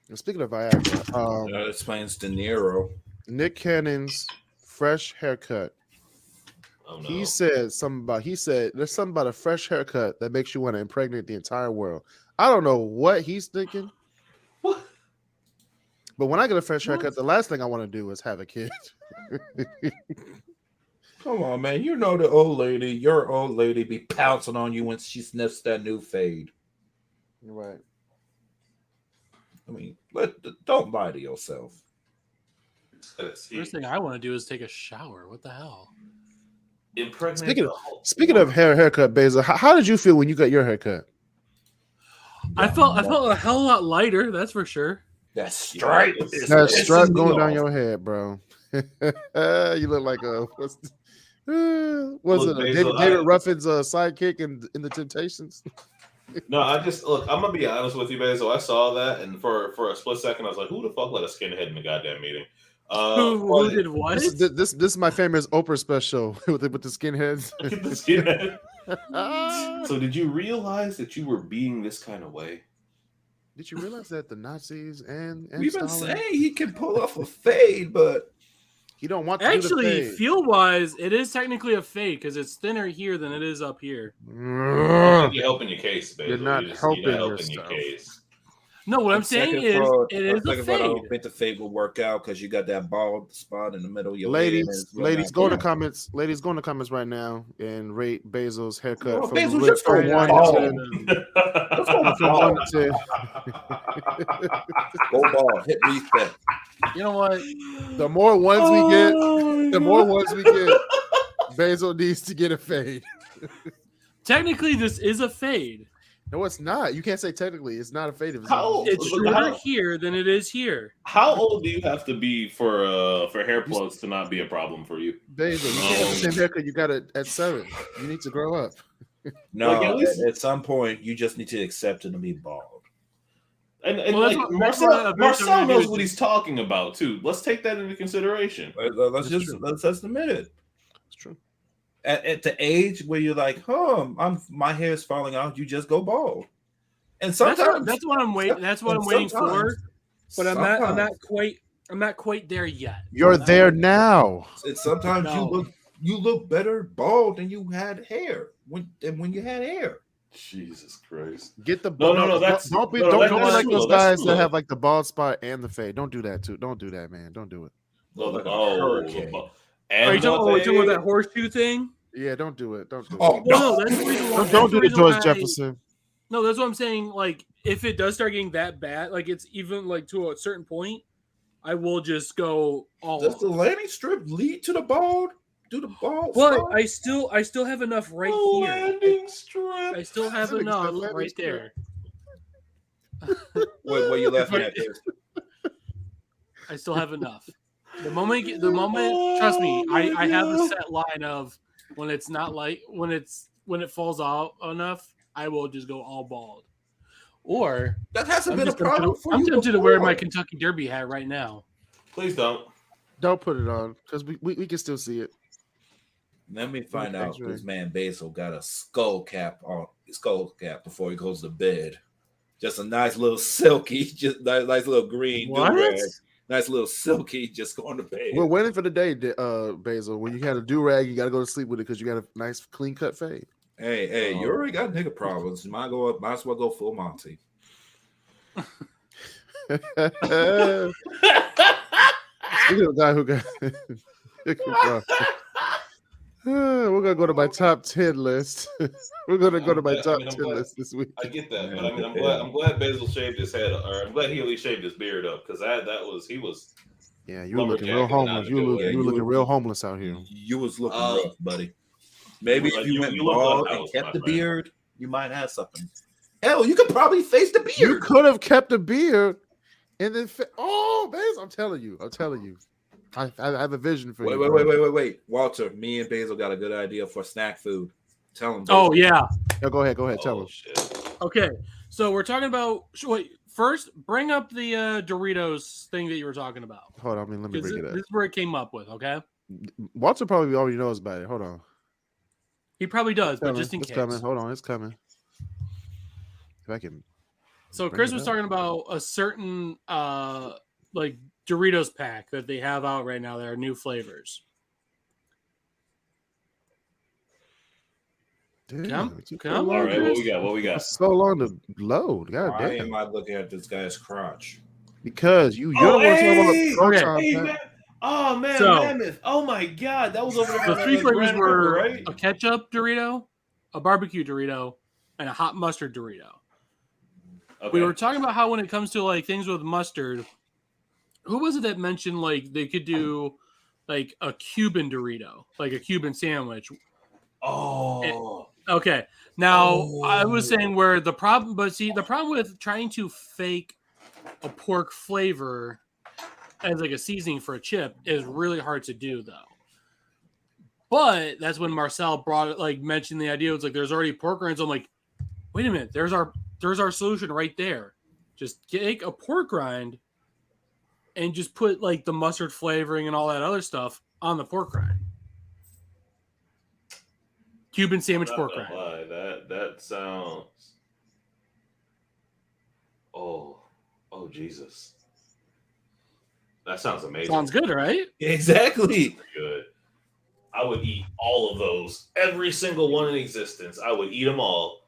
And speaking of Viagra, That explains De Niro. Nick Cannon's fresh haircut. Oh, no. He said there's something about a fresh haircut that makes you want to impregnate the entire world. I don't know what he's thinking. What? But when I get a fresh haircut, the last thing I want to do is have a kid. Come on, man. You know your old lady be pouncing on you when she sniffs that new fade. Right. I mean, don't lie to yourself. First thing I want to do is take a shower. What the hell? Speaking of haircut, Beza, how did you feel when you got your haircut? I felt a hell of a lot lighter. That's for sure. That stripe. That stripe going down your head, bro. You look like David Ruffin's sidekick in the Temptations? No, I'm gonna be honest with you, Basil. I saw that, and for a split second, I was like, "Who the fuck let a skinhead in the goddamn meeting?" Who did what? This is my famous Oprah special with the skinheads. Get the skinhead. So did you realize that you were being this kind of way? Did you realize that the Nazis and We've been Stalin, saying he can pull off a fade, but he don't want to do the Actually, fade. feel-wise, it is technically a fade because it's thinner here than it is up here. I don't think you're helping your case, baby. You're not helping your yourself. case. No, what I'm saying is it is a I fade. don't think the fade will work out because you got that bald spot in the middle of your Ladies, head. go in the comments. Ladies, go in the comments right now and rate Basil's haircut. Oh, from Basil, one just go from bald. 1 to 10. Go ball, hit reset. You know what? The more ones we get, the more ones we get. Basil needs to get a fade. Technically, this is a fade. No, it's not. You can't say technically. It's not a fade. It's shorter here than it is here. How old do you have to be for hair plugs to not be a problem for you? Basil, you can't have the same haircut you got it at 7. You need to grow up. No, Like, at least- at some point you just need to accept it and be bald. And Well, like that's what Marcel I'm knows gonna what do. he's talking about too. Let's take that into consideration. Let's admit it. It's true. At the age where you're like, my hair is falling out, you just go bald. And sometimes That's what I'm waiting. That's what I'm waiting for. But I'm sometimes- not quite there yet. You're there now. And sometimes No. you look better bald than you had hair when you had hair. Jesus Christ! Get the No, Don't be no, don't that's be like true, those that's guys true, that though. have like the bald spot and the fade. Don't do that too. Don't do that, man. Don't do it. Like a Oh, hurricane. Are you talking about that horseshoe thing? Yeah, don't do it. Don't do it. Oh, Well, no, that's the reason why. Don't do the that's the George reason why- Jefferson. No, that's what I'm saying. Like, if it does start getting that bad, like it's even like to a certain point, I will just go all. Does the landing strip lead to the bald? Do the bald? But spot? I still have enough right here. landing strip. I still have Somebody enough said landing right strip. there. Where you laughing at? Chris? I still have enough. The moment, trust me, I have a set line of when it's not like when it falls out enough, I will just go all bald. Or That hasn't I'm been a just tempted, problem for I'm you. tempted to wear before. my Kentucky Derby hat right now. Please don't. Don't put it on because we can still see it. Let me find out X-ray. this man Basil got a skull cap before he goes to bed. Just a nice little silky, just nice little green What? do-rag. Nice little silky, just going to bed. We're waiting for the day, Basil. When you had a do rag, you got to go to sleep with it because you got a nice clean cut fade. Hey, you already got nigga problems. You might as well go full Monty. Speaking of a guy who got. We're gonna go to my top 10 list. We're gonna go to my top 10 list this week. I get that, but I mean, I'm glad Basil shaved his head, or I'm glad he at least shaved his beard up because he was. Yeah, you were looking real Lumberjack homeless. and not a good You were way. looking real homeless out here. You was looking rough, buddy. Maybe Well, if you you went look bald unhoused, and kept my the friend. beard, you might have something. Hell, you could probably face the You beard. could have kept a beard and then. Basil, I'm telling you. I have a vision for you. bro. Wait. Walter, me and Basil got a good idea for snack food. Tell him. Oh yeah. Yeah, go ahead. Tell Oh him. shit! Okay. So we're talking about. Wait. First, bring up the Doritos thing that you were talking about. Hold on, let me This bring it up. is where it came up with. Okay. Walter probably already knows about it. Hold on. He probably does, but Coming. just in It's case. coming. Hold on, it's coming. If I can. So Bring Chris it was up. talking about a certain like Doritos pack that they have out right now that are new flavors. Damn, Come- it took come so on, long. All right, what we got? It's so long to load. God Why damn. am I looking at this guy's crotch? Because you're the one hey! talking Okay. about Hey, the man. Oh man, So- Mammoth! Oh my god, that was over there. The three flavors Grand were River, right? a ketchup Dorito, a barbecue Dorito, and a hot mustard Dorito. Okay. We were talking about how when it comes to like things with mustard, who was it that mentioned like they could do like a Cuban Dorito, like a Cuban sandwich? Oh, Okay. Now I was saying where the problem, but see, the problem with trying to fake a pork flavor as like a seasoning for a chip is really hard to do, though. But that's when Marcel brought it, like mentioned the idea. It's like there's already pork rinds. I'm like, wait a minute, there's our solution right there. Just take a pork rind and just put like the mustard flavoring and all that other stuff on the pork rind. Cuban sandwich pork rind. Lie. That sounds. Oh Jesus. That sounds amazing. Sounds good, right? Exactly. Good. I would eat all of those. Every single one in existence. I would eat them all.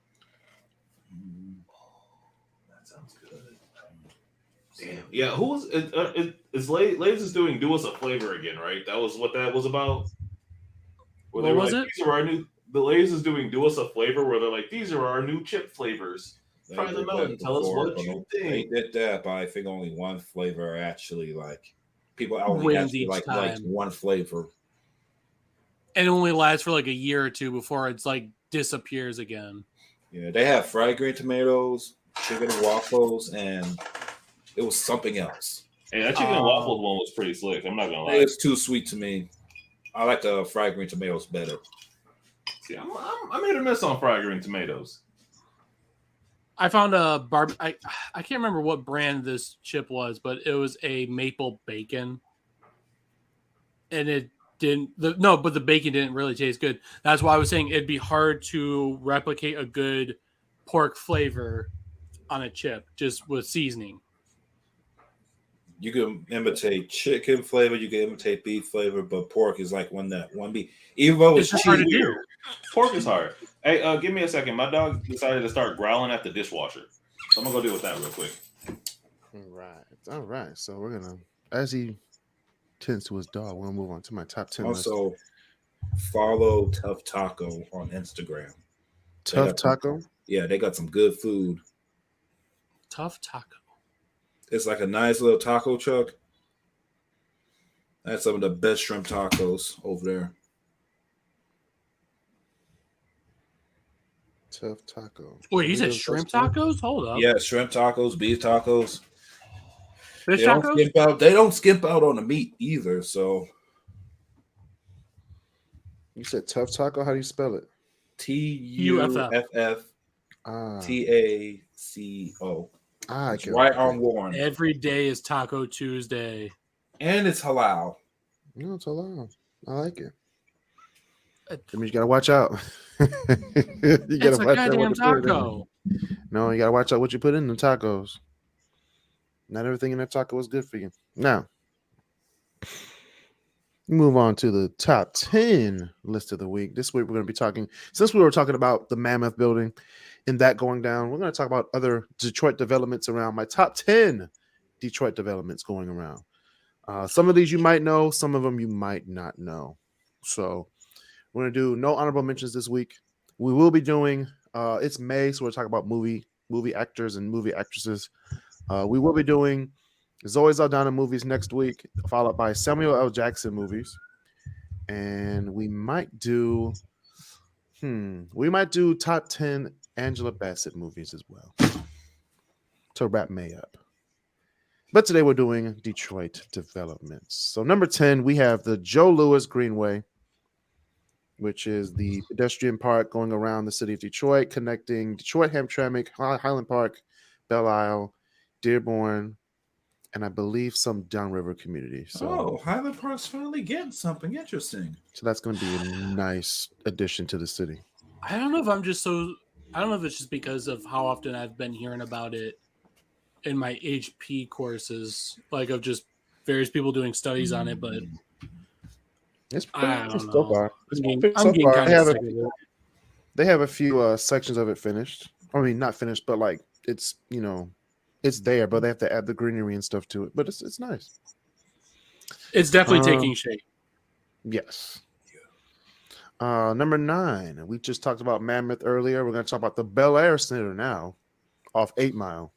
That sounds good. Damn. Yeah, who was is Lays is doing Do Us a Flavor again, right? That was what that was about. Where What was it? These are our new. The Lays is doing Do Us a Flavor, where they're like, these are our new chip flavors. Try them out and tell us what you think. They did that, but I think only one flavor actually like people only Wins actually each like time. one flavor. And it only lasts for like a year or two before it's like disappears again. Yeah, they have fried green tomatoes, chicken and waffles, and it was something else. Hey, that chicken and waffles one was pretty slick. I'm not gonna lie. It's too sweet to me. I like the fried green tomatoes better. See, I'm hit or miss on fried green tomatoes. I found a I can't remember what brand this chip was, but it was a maple bacon, and it didn't. But the bacon didn't really taste good. That's why I was saying it'd be hard to replicate a good pork flavor on a chip just with seasoning. You can imitate chicken flavor, you can imitate beef flavor, but pork is like one beef. Even though it's just hard to cheap, do. Pork is hard. Hey, give me a second. My dog decided to start growling at the dishwasher. So I'm gonna go deal with that real quick. All right. So we're gonna, as he tends to his dog, we'll move on to my top 10 also list. Follow Tough Taco on Instagram. Tough Taco? Yeah, they got some good food. Tough Taco. It's like a nice little taco truck. That's some of the best shrimp tacos over there. Tough Taco. Wait, you said shrimp tacos? Hold up. Yeah, shrimp tacos, beef tacos. Fish tacos? They don't skimp out on the meat either. So you said Tough Taco? How do you spell it? TUFFTACO. It's right on Warren. Every day is Taco Tuesday. And it's halal. No, it's halal. I like it. That means you gotta watch out. You It's a goddamn taco. No, you gotta watch out what you put in the tacos. Not everything in that taco is good for you. Now, move on to the top 10 list of the week. This week we're going to be talking, since we were talking about the Mammoth building and that going down, we're going to talk about other Detroit developments around. My top 10 Detroit developments going around. Some of these you might know, some of them you might not know. So we're going to do no honorable mentions this week. We will be doing, it's May, so we're talking about movie actors and movie actresses. We will be doing Zoe Saldana movies next week, followed by Samuel L. Jackson movies. And we might do top 10 Angela Bassett movies as well to wrap May up. But today we're doing Detroit developments. So number 10, we have the Joe Louis Greenway, which is the pedestrian park going around the city of Detroit, connecting Detroit, Hamtramck, Highland Park, Belle Isle, Dearborn, and I believe some downriver community. So, Highland Park's finally getting something interesting. So that's going to be a nice addition to the city. I don't know if it's just because of how often I've been hearing about it in my HP courses, like of just various people doing studies on it, but it's I don't so know. far. I'm getting kind of sick of it. They have a few sections of it finished. I mean, not finished, but like it's, it's there, but they have to add the greenery and stuff to it. But it's nice. It's definitely taking shape. Yes. Number 9. We just talked about Mammoth earlier. We're going to talk about the Bel Air Center now, off 8 Mile,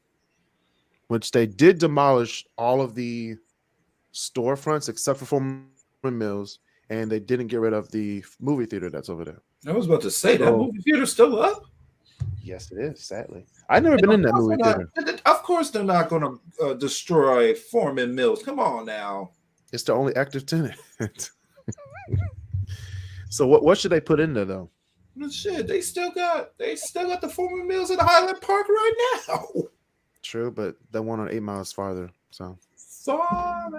which they did demolish all of the storefronts except for Foreman Mills, and they didn't get rid of the movie theater that's over there. I was about to say that movie theater's still up. Yes, it is. Sadly, I've never been in that movie theater. Of course, they're not going to destroy Foreman Mills. Come on now. It's the only active tenant. So what should they put in there though? Shit, they still got the Foreman Mills at Highland Park right now. True, but that one on 8 miles farther. So Farm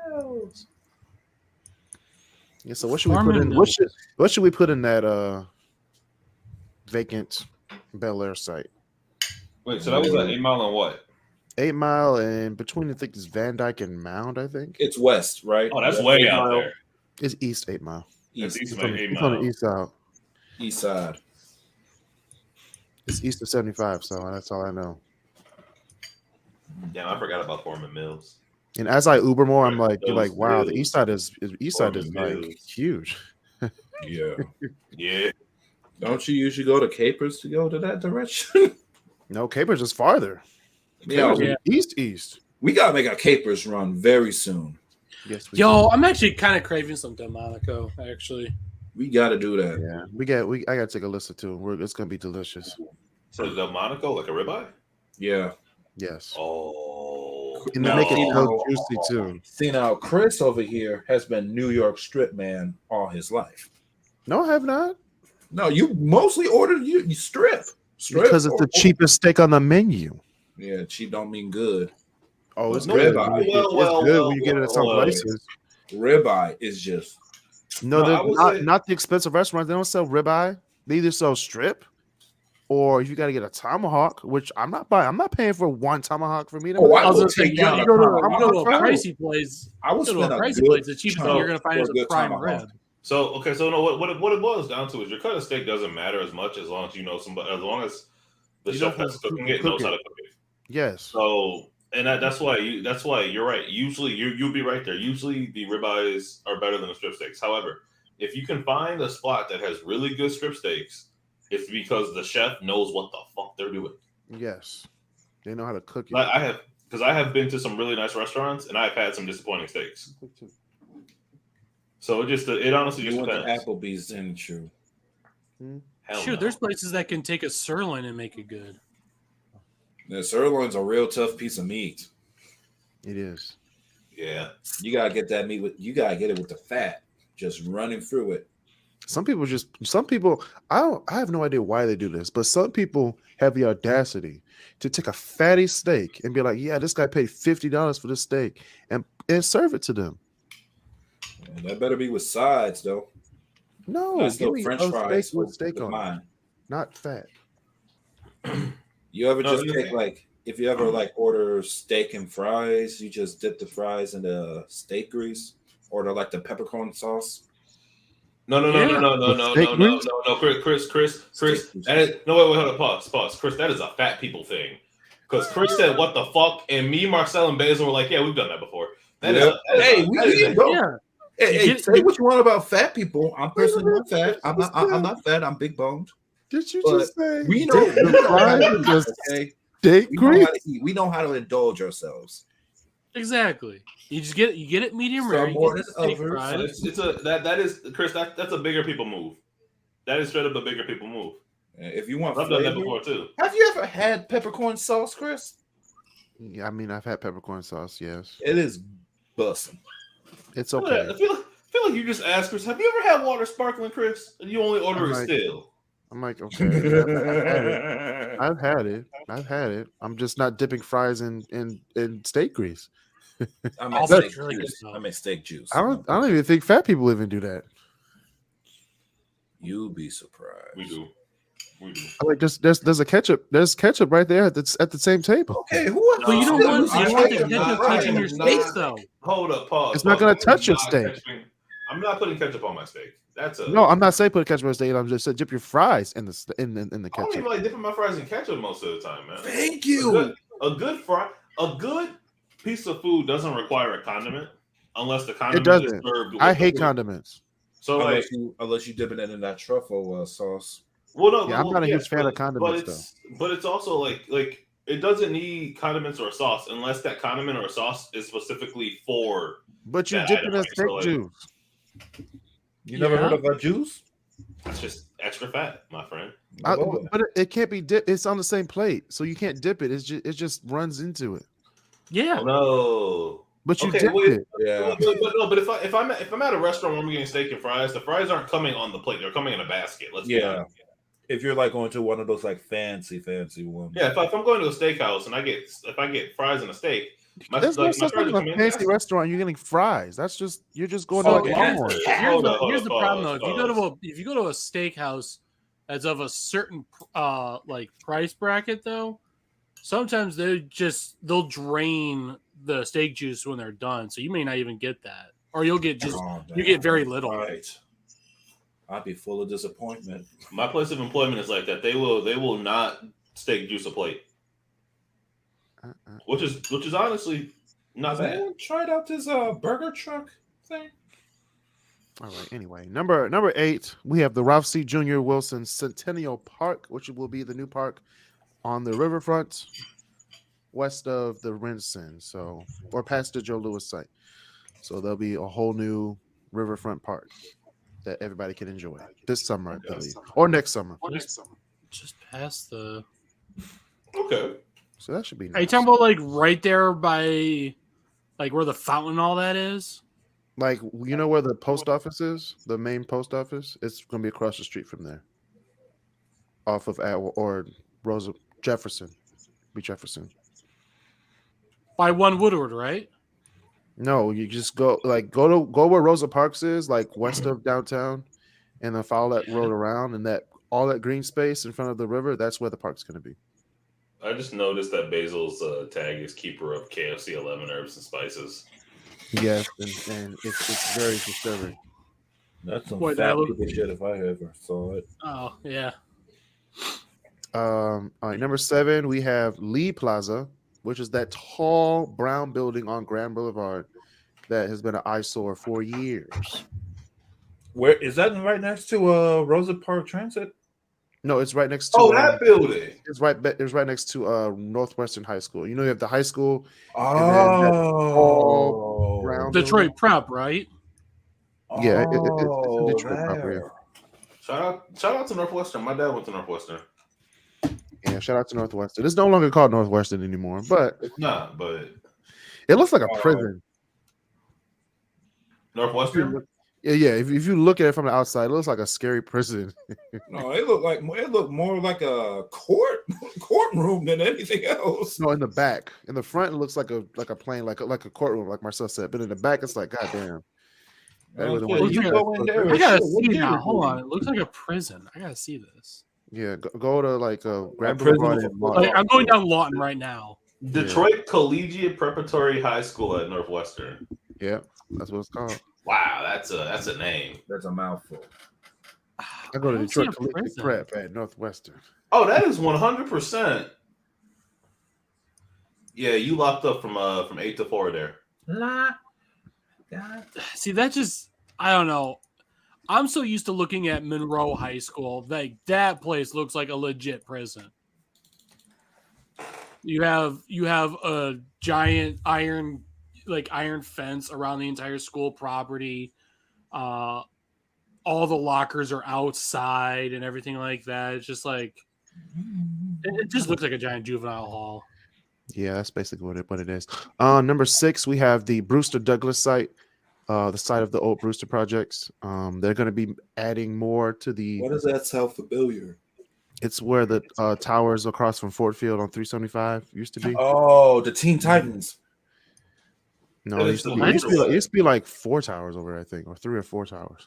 animals. Yeah. So what should we put in? What should we put in that vacant Bel Air site? Wait, so that was an 8 Mile on what? 8 Mile and between I think it's Van Dyke and Mound. I think It's west, right? Oh, that's way out there. it's East 8 Mile. That's East, east It's of on, 8 it's on the Mile. east side. east side. It's east of 75. So that's all I know. Damn, I forgot about Foreman Mills. And as I Uber more, I'm like, you're Those like, wow, the mills. east side is Foreman like Mills. huge. Yeah. Yeah. Don't you usually go to Capers to go to that direction? No, Capers is farther. Yeah. Capers is east. We gotta make a Capers run very soon. Yes, we Yo, I'm actually kind of craving some Delmonico. Actually, We gotta do that. do. Yeah, I gotta take a listen to it. It's gonna be delicious. So the Monaco, like a ribeye? Yeah. Yes. Oh. And they No. make it so juicy too. See now, Chris over here has been New York strip man all his life. No, I have not. No, you mostly ordered you strip. Because it's the cheapest steak on the menu. Yeah, cheap don't mean good. Oh, it's No, good. ribeye. It's good when you get it at some places. Ribeye is just No, No, I would they're say- not the expensive restaurants. They don't sell ribeye. They either sell strip, or if you got to get a tomahawk, which I'm not buying. I'm not paying for one tomahawk for meat. Oh, I was will gonna say take down you a go to tomahawk. a pricey place. I was Go to a spend a pricey good place. The cheapest thing chunk you're gonna find for is a a good prime tomahawk. rib. So okay, so no, what it boils down to is your cut of steak doesn't matter as much as long as you know somebody, as long as the You chef know that's who's cooking it knows cooking. how to cook it. Yes. So and that's why you're right. Usually you'll be right there. Usually the ribeyes are better than the strip steaks. However, if you can find a spot that has really good strip steaks, it's because the chef knows what the fuck they're doing. Yes. They know how to cook it. Like I have been to some really nice restaurants and I've had some disappointing steaks. So it honestly You just went to depends. Applebee's, didn't you? Hell Shoot, no. there's places that can take a sirloin and make it good. The sirloin's a real tough piece of meat. It is. Yeah. You gotta get that meat you gotta get it with the fat just running through it. Some people I have no idea why they do this, but some people have the audacity to take a fatty steak and be like, yeah, this guy paid $50 for this steak and serve it to them. And that better be with sides though. No, That's give no me French a fries steak with steak with on it, mine. not fat. You ever No, just take like if you ever like order steak and fries, you just dip the fries in the steak grease, order like the peppercorn sauce. No, Chris. That is, no, wait, hold up, pause. Chris, that is a fat people thing. Because Chris said, "What the fuck?" and me, Marcel, and Basil were like, "Yeah, we've done that before." Hey, say what you want about fat people. I'm personally not fat. I'm not fat. I'm big boned. Did you But just say We know, dip the fries with the okay? steak We know grease? how to eat. We know how to indulge ourselves. Exactly. You just get it medium rare. Some You more get the than steak others. fries. It's that is Chris. That's a bigger people move. That is straight up a bigger people move. If you want I've done that flavor, before too. have you ever had peppercorn sauce, Chris? Yeah, I mean, I've had peppercorn sauce. Yes, It is bussin'. it's I okay. feel like you just asked Chris. Have you ever had water sparkling, Chris? And you only order I'm it like- still. I'm like, okay, I've had it. I'm just not dipping fries in steak grease. I Oh, meant that's steak really good juice. stuff. I meant steak juice. I don't even think fat people even do that. You'd be surprised. We do. I'm like, there's ketchup right there at the same table. Okay, who? But you don't want I the am ketchup not- touching I your am steak not- though. Hold up, pause. It's not gonna pause. touch your I'm not steak. ketchuping- I'm not putting ketchup on my steak. That's a No, I'm not saying put ketchup on steak. I'm just saying dip your fries in the I don't even ketchup. like dipping my fries in ketchup most of the time, man. Thank A you. good piece of food doesn't require a condiment unless the condiment is doesn't. served. with I the hate food. condiments. So like, Unless you dip it in that truffle sauce. well, no, Yeah, I'm not a huge fan of condiments, But it's also like it doesn't need condiments or a sauce unless that condiment or a sauce is specifically for. But you That dip item, it in like, steak so, like- juice. You never Yeah. heard of a juice? It's just extra fat, my friend. But it can't be dipped. It's on the same plate, so you can't dip it. It just runs into it. Yeah. Oh, no. But you Okay, dipped wait. it. Yeah. But if I'm at a restaurant where I'm getting steak and fries, the fries aren't coming on the plate; they're coming in a basket. Let's be Yeah. honest. If you're like going to one of those like fancy ones. Yeah, if I'm going to a steakhouse and if I get fries and a steak, There's no such thing as a fancy restaurant. You're getting fries. You're just going to like Longhorn. Here's the problem though. If you go to a steakhouse that's of a certain like price bracket though, sometimes they'll drain the steak juice when they're done, so you may not even get that, or you'll get you get very little. Right. I'd be full of disappointment. My place of employment is like that. They will not steak juice a plate, which is honestly not bad. Anyone tried out this burger truck thing? All right. Anyway, number 8, we have the Ralph C. Jr. Wilson Centennial Park, which will be the new park on the riverfront, west of the Renson, or past the Joe Louis site. So there'll be a whole new riverfront park that everybody can enjoy this summer, I believe, or next summer. Just past the. Okay. So that should be nice. Are you talking about like right there by, like where the fountain and all that is? Like, you know where the post office is, the main post office? It's going to be across the street from there, off of or Rosa Jefferson, be Jefferson. By 1 Woodward, right? No, you just go where Rosa Parks is, like west of downtown, and then follow that road around, and all that green space in front of the river. That's where the park's going to be. I just noticed that Basil's tag is keeper of KFC 11 herbs and spices. Yes, and it's very disturbing. That's some fat people shit if I ever saw it. Oh yeah. All right, number 7, we have Lee Plaza, which is that tall brown building on Grand Boulevard that has been an eyesore for years. Where is that? Right next to Rosa Park Transit? No, it's right next to. Oh, that building. It's right next to Northwestern High School. You know, you have the high school. Oh, Detroit Prep, right? Yeah, it's Detroit Prep. Yeah. Shout out to Northwestern. My dad went to Northwestern. Yeah, shout out to Northwestern. It's no longer called Northwestern anymore, but it's not. But it looks like a prison. Northwestern. Yeah. If you look at it from the outside, it looks like a scary prison. No, it looked more like a courtroom than anything else. No, in the back, in the front, it looks like a plane, like a courtroom, like Marcel said. But in the back, it's like, goddamn. You go in there. I gotta see now. Hold on, it looks like a prison. I gotta see this. Yeah, go to like a Grand prison. I'm going down Lawton right now. Detroit Collegiate Preparatory High School at Northwestern. Yeah, that's what it's called. Wow, that's a name. That's a mouthful. I go to Detroit Collegiate Prep at Northwestern. Oh, that is 100%. Yeah, you locked up from 8 to 4 there. God. See, that just I don't know. I'm so used to looking at Monroe High School. Like that place looks like a legit prison. You have a giant iron fence around the entire school property. All the lockers are outside and everything like that. It's just like it just looks like a giant juvenile hall. Yeah, that's basically what it is. Number 6, we have the Brewster Douglas site, the site of the old Brewster projects. They're going to be adding more to the. What does that sound familiar? It's where the towers across from Ford Field on 375 used to be. Oh, the Teen Titans. No, it used to be like 4 towers over there, I think, or 3 or 4 towers.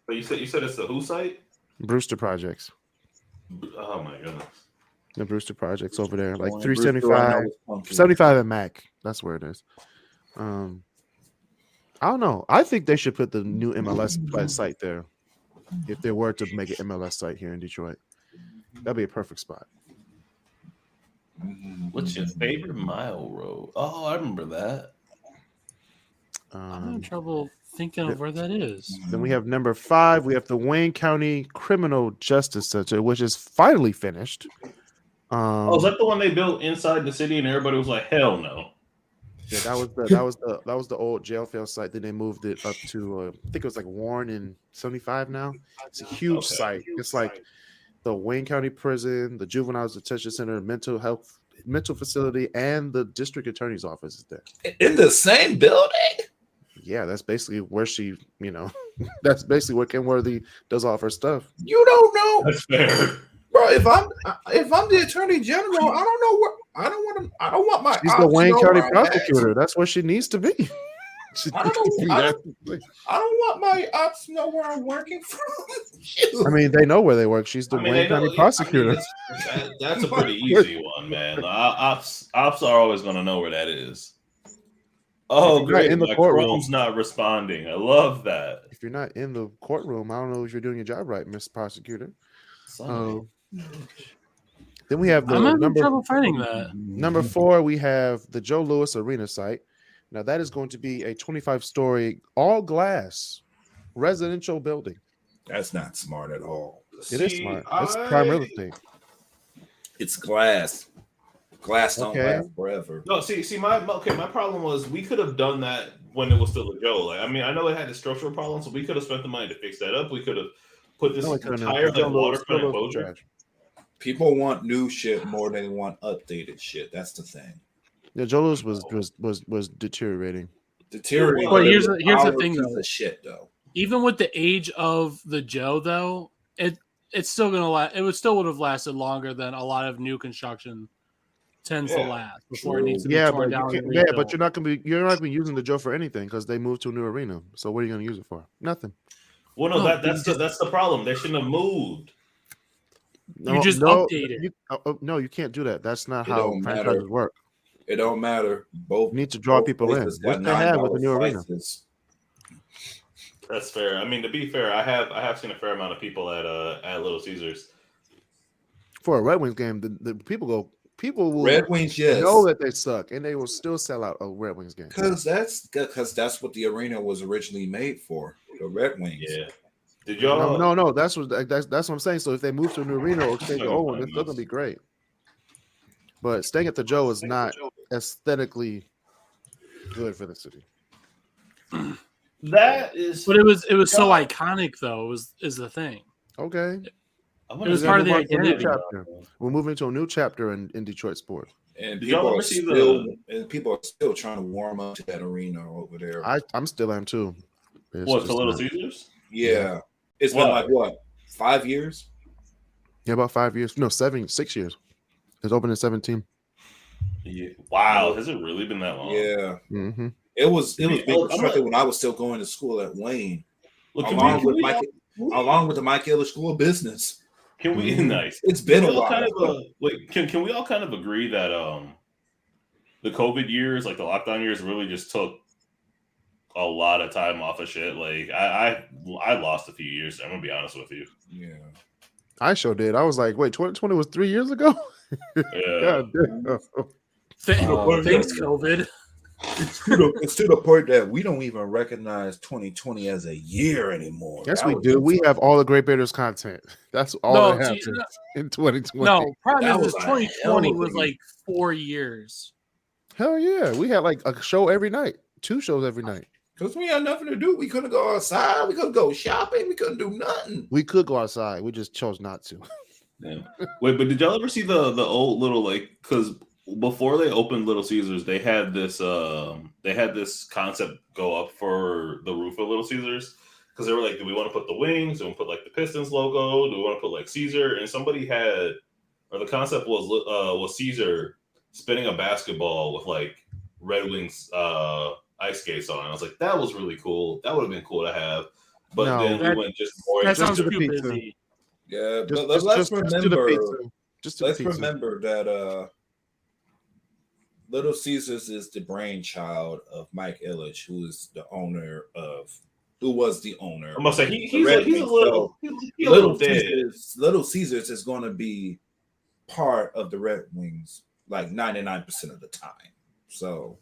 But you said it's the who site? Brewster Projects. Oh my goodness. The Brewster Projects over there, like 375, 75 at Mac. That's where it is. I don't know. I think they should put the new MLS site there. If they were to make an MLS site here in Detroit, that'd be a perfect spot. What's your favorite mile road? Oh, I remember that. I'm having trouble thinking of where that is. Then we have number 5. We have the Wayne County Criminal Justice Center, which is finally finished. Is that the one they built inside the city and everybody was like, hell no? Yeah, that was the old jail fail site. Then they moved it up to I think it was like Warren and 75 now. It's a huge site. It's like the Wayne County Prison, the Juvenile Detention Center, mental facility, and the district attorney's office is there. In the same building? Yeah, that's basically where she, that's basically where Kenworthy does all of her stuff. You don't know. That's fair. Bro, if I'm the attorney general, I don't know I don't want my. She's the ops Wayne know County where I'm at. prosecutor. That's what she needs to be. I don't want my ops to know where I'm working from. I mean, they know where they work. She's the I mean, Wayne County prosecutor. That's a pretty easy one, man. The ops are always going to know where that is. Oh, great! My Chrome's not responding. I love that. If you're not in the courtroom, I don't know if you're doing your job right, Miss Prosecutor. Then we have the I'm having trouble finding that. Number 4, we have the Joe Louis Arena site. Now that is going to be a 25-story all glass residential building. That's not smart at all. It is smart. It's prime real estate. It's glass. Glass don't last forever. No, see, my problem was we could have done that when it was still a Joe. Like, I mean, I know it had a structural problem, so we could have spent the money to fix that up. We could have put this entire waterfront enclosure. People want new shit more than they want updated shit. That's the thing. Yeah, Joe Louis was deteriorating. Well, here's the thing though. The shit though. Even with the age of the Joe though, it's still gonna last. It would have lasted longer than a lot of new construction tends to last before it needs to be torn down. But you're not gonna be using the Joe for anything because they moved to a new arena. So what are you gonna use it for? Nothing. Well, no, that's the problem. They shouldn't have moved. You just update it. No, you can't do that. That's not how franchises work. It don't matter. Both you need to draw people in. What they have with the new arena. That's fair. I mean, to be fair, I have seen a fair amount of people at Little Caesars for a Red Wings game. The people will Red Wings, know that they suck, and they will still sell out a Red Wings game because that's what the arena was originally made for. The Red Wings. Yeah. Did y'all? No. That's what I'm saying. So if they move to a new arena or stay the old one, it's still gonna be great. But staying at the Joe is not aesthetically good for the city. That is, but it was so iconic though. Is the thing. Okay. It was part of the identity. We're moving to a new chapter in Detroit sports. And people are still trying to warm up to that arena over there. I'm still am too. What, to Little Caesars? Yeah. It's been like what, 5 years? Yeah, about 5 years. No, 6 years. It's open in 17. Yeah. Wow, has it really been that long? Yeah. Mm-hmm. It was being constructed when I was still going to school at Wayne, along with the Mike Ellis School of Business. Can we nice? It's been a while. Can we all kind of agree that the COVID years, like the lockdown years, really just took a lot of time off of shit? Like I lost a few years. I'm gonna be honest with you. Yeah, I sure did. I was like, wait, 2020 was 3 years ago. Yeah. Thanks, COVID. It's to the point that we don't even recognize 2020 as a year anymore. Yes, we do. We have all the Great Debaterz content. That's all that happened in 2020. No, problem is 2020 was like 4 years. Hell yeah. We had like a show every night, 2 shows every night. Because we had nothing to do. We couldn't go outside. We couldn't go shopping. We couldn't do nothing. We could go outside. We just chose not to. Yeah. Wait, but did y'all ever see the old little, like, because before they opened Little Caesars, they had this concept go up for the roof of Little Caesars, because they were like, do we want to put the wings? Do we put like the Pistons logo? Do we want to put like Caesar? And somebody had, or the concept was Caesar spinning a basketball with like Red Wings ice skates on. I was like, that was really cool. That would have been cool to have. But then we went just more. That sounds too busy. Yeah, but let's remember that Little Caesars is the brainchild of Mike Ilitch, who was the owner. I'm gonna say he's a little dead. Little Caesars is going to be part of the Red Wings like 99% of the time. So,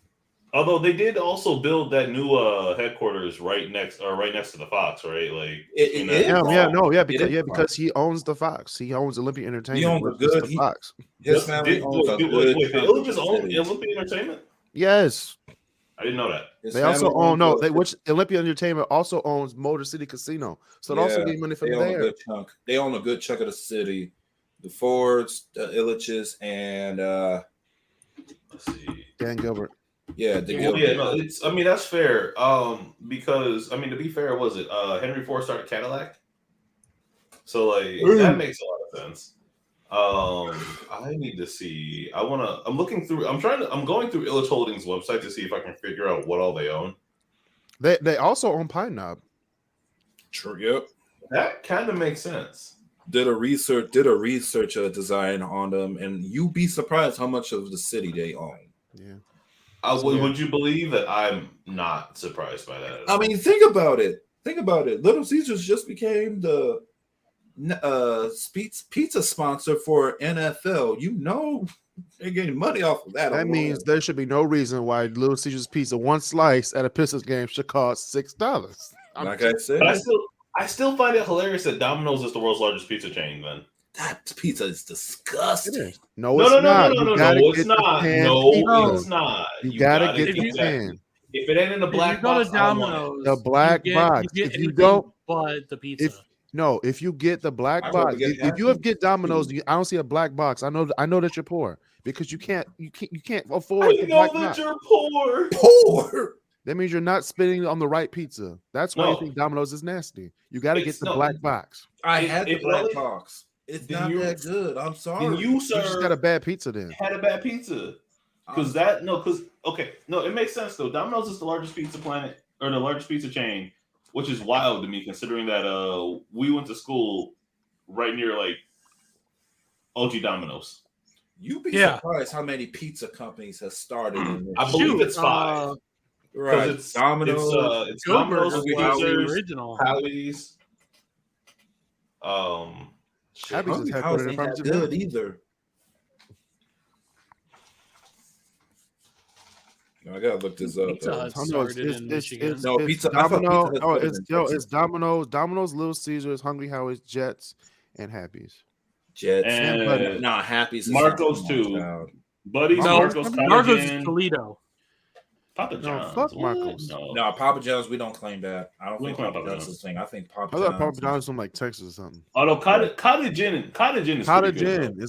although they did also build that new headquarters right next to the Fox, right? Like because he owns the Fox. He owns Olympia Entertainment. He owns the Fox. His family owns Olympia Entertainment? Yes. I didn't know that. They also own which Olympia Entertainment also owns Motor City Casino. So it also gets money from there. They own a good chunk of the city. The Fords, the Illiches, and let's see, Dan Gilbert. Yeah, that's fair. Because to be fair, was it Henry Ford started Cadillac? So like that makes a lot of sense. I need to see. I'm looking through. I'm going through Illich Holdings website to see if I can figure out what all they own. They also own Pine Knob. Sure. Yep. That kind of makes sense. Did a research design on them, and you'd be surprised how much of the city they own. Yeah. Would you believe that I'm not surprised by that? I mean, think about it. Little Caesars just became the pizza sponsor for NFL. You know, they're getting money off of that. That means there should be no reason why Little Caesars pizza, one slice at a Pistons game, should cost $6. Like I said, but I still find it hilarious that Domino's is the world's largest pizza chain. Then that pizza is disgusting. No, it's not. No, it's not. It's not. You gotta get the pan. If it ain't in the black box, Domino's, the black box. If you don't, but the pizza. If you get the black box, if you get Domino's, I don't see a black box. I know that you're poor because you can't afford. I know that you're poor. Poor. That means you're not spending on the right pizza. That's why you think Domino's is nasty. You got to get the black box. I had the black box. It's not that good. I'm sorry. Then you, sir, you just got a bad pizza then. Had a bad pizza. It makes sense though. Domino's is the largest pizza the largest pizza chain, which is wild to me considering that we went to school right near like OG Domino's. You'd be surprised how many pizza companies have started in this. I believe it's 5. Right, it's Domino's. It's Domino's, original Hallie's. Happy's is headquartered in Farmington good either. I gotta look this up. Pizza Domino's. It's Domino's, Little Caesars, Hungry Howie's, Jets, and Happy's. And Happy's. Marco's too. Buddy's. Marco's is Toledo. Papa John's. Fuck Marco's. No, Papa John's. We don't claim that. I don't think Papa John's is a thing. I think Papa John's. I thought Papa John's from like Texas or something. Although Cottage Inn is Cottage Inn is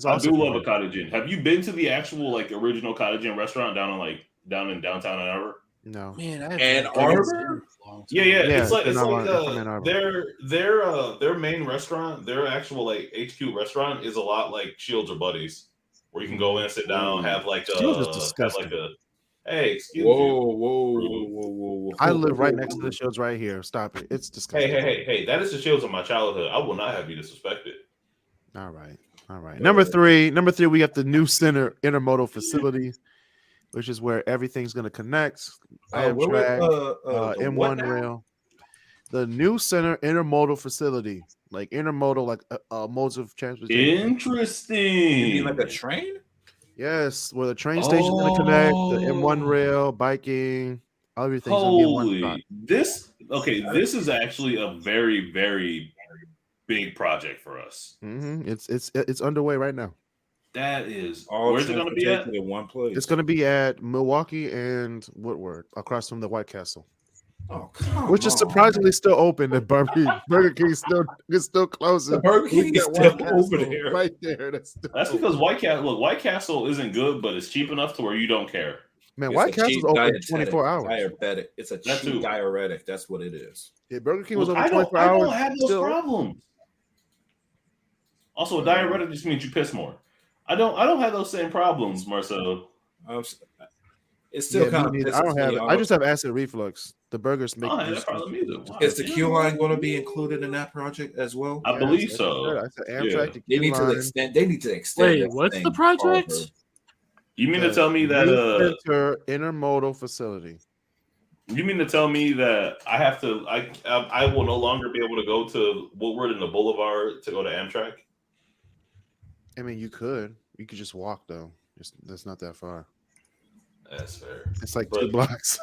also. I do love a Cottage Inn. Have you been to the actual like original Cottage Inn restaurant down in downtown Ann Arbor? No. Man, Ann Arbor. Yeah. It's like their main restaurant, their actual like HQ restaurant is a lot like Shields or Buddy's, where you can go in, sit down, have like a. Hey, excuse me. Whoa. I live right next to the Shields right here. Stop it. It's disgusting. Hey. That is the Shields of my childhood. I will not have you disrespect it. All right. Number three, we have the new center intermodal facility, which is where everything's going to connect. Amtrak, M1 rail. The new center intermodal facility, like intermodal, like modes of transportation. Interesting. You mean like a train? Yes, where the train station is going to connect, the M1 rail, biking, everything's going to be in one spot. This is actually a very, very big project for us. Mm-hmm. It's underway right now. That is. Where's it going to be at? In one place. It's going to be at Milwaukee and Woodward, across from the White Castle. Oh, come Which is surprisingly still open. The Burger King is still closing. The Burger King is still open here, right there. That's because White Castle isn't good, but it's cheap enough to where you don't care. Man, White Castle's open 24 hours. Diuretic. It's a cheap diuretic. That's what it is. Yeah, Burger King was open 24 hours. I don't have those problems. Also, a diuretic just means you piss more. I don't have those same problems, Marcelo. It's still kind of. I don't have it. I just have acid reflux. The burgers make. Is the Q line going to be included in that project as well? I believe so. Amtrak, They need to extend. Wait, what's the project? You mean to tell me that intermodal facility? You mean to tell me that I have to? I will no longer be able to go to Woodward and the Boulevard to go to Amtrak. I mean, you could just walk though. That's not that far. That's fair. It's like 2 blocks.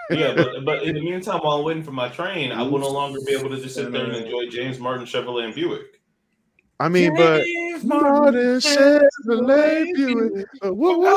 Yeah, but in the meantime, while I'm waiting for my train, I will no longer be able to just sit there and enjoy James Martin, Chevrolet, and Buick. I mean, but Martin, Chevrolet, Buick. What would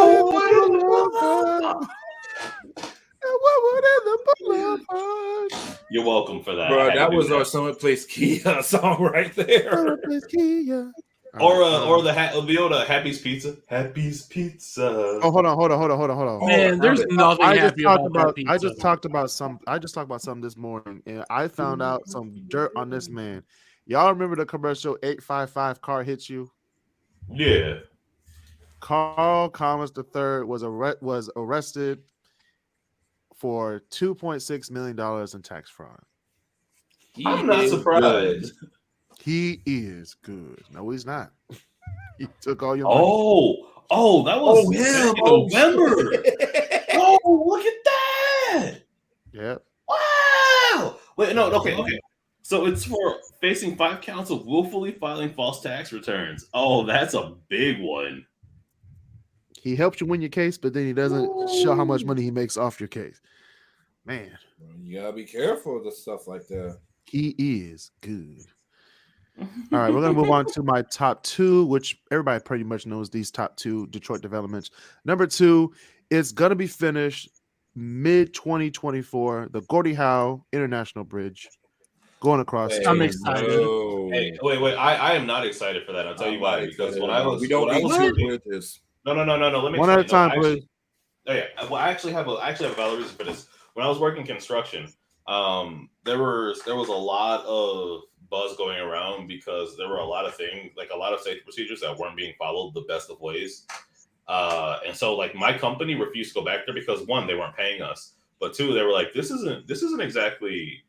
the Boulevard? You're welcome for that. Bro, that was our Summit Place Kia song right there. Summit Place Kia. Or the old Happy's Pizza. Happy's Pizza. Oh, hold on. Man, there's nothing happy about pizza. I just talked about something this morning, and I found out some dirt on this man. Y'all remember the commercial 855 car hits you? Yeah. Carl Thomas III was arrested for $2.6 million in tax fraud. I'm not surprised. He is good. No, he's not. He took all your money. Oh, that was back in November. Oh, look at that. Yeah. Wow. Wait, no, okay. So it's for facing 5 counts of willfully filing false tax returns. Oh, that's a big one. He helps you win your case, but then he doesn't show how much money he makes off your case. Man. You gotta be careful with stuff like that. He is good. All right, we're going to move on to my top 2, which everybody pretty much knows these top 2 Detroit developments. Number 2, it's going to be finished mid-2024, the Gordie Howe International Bridge going across. I'm excited. Hey, wait. I am not excited for that. I'll tell you why. Because when I was... We don't need 2 bridges. No. Let me one at a time, please. Well, I actually have a valid reason for this. When I was working construction, there was a lot of buzz going around because there were a lot of things, like a lot of safety procedures that weren't being followed the best of ways. And so like my company refused to go back there because 1, they weren't paying us, but 2, they were like, this isn't exactly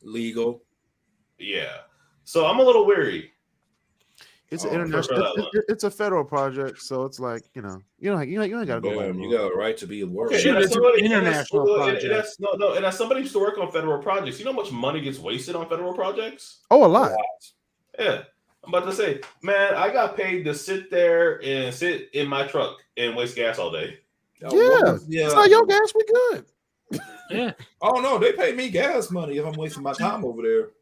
legal. Yeah. So I'm a little weary. It's an international. It's a federal project, so it's like you ain't gotta go. You got a right to be at work. Okay, it's an international project. And as somebody who used to work on federal projects, you know how much money gets wasted on federal projects? Oh, a lot. Yeah, I'm about to say, man, I got paid to sit there and sit in my truck and waste gas all day. Yeah, it's not your gas. We good. Yeah. Oh no, they pay me gas money if I'm wasting my time over there.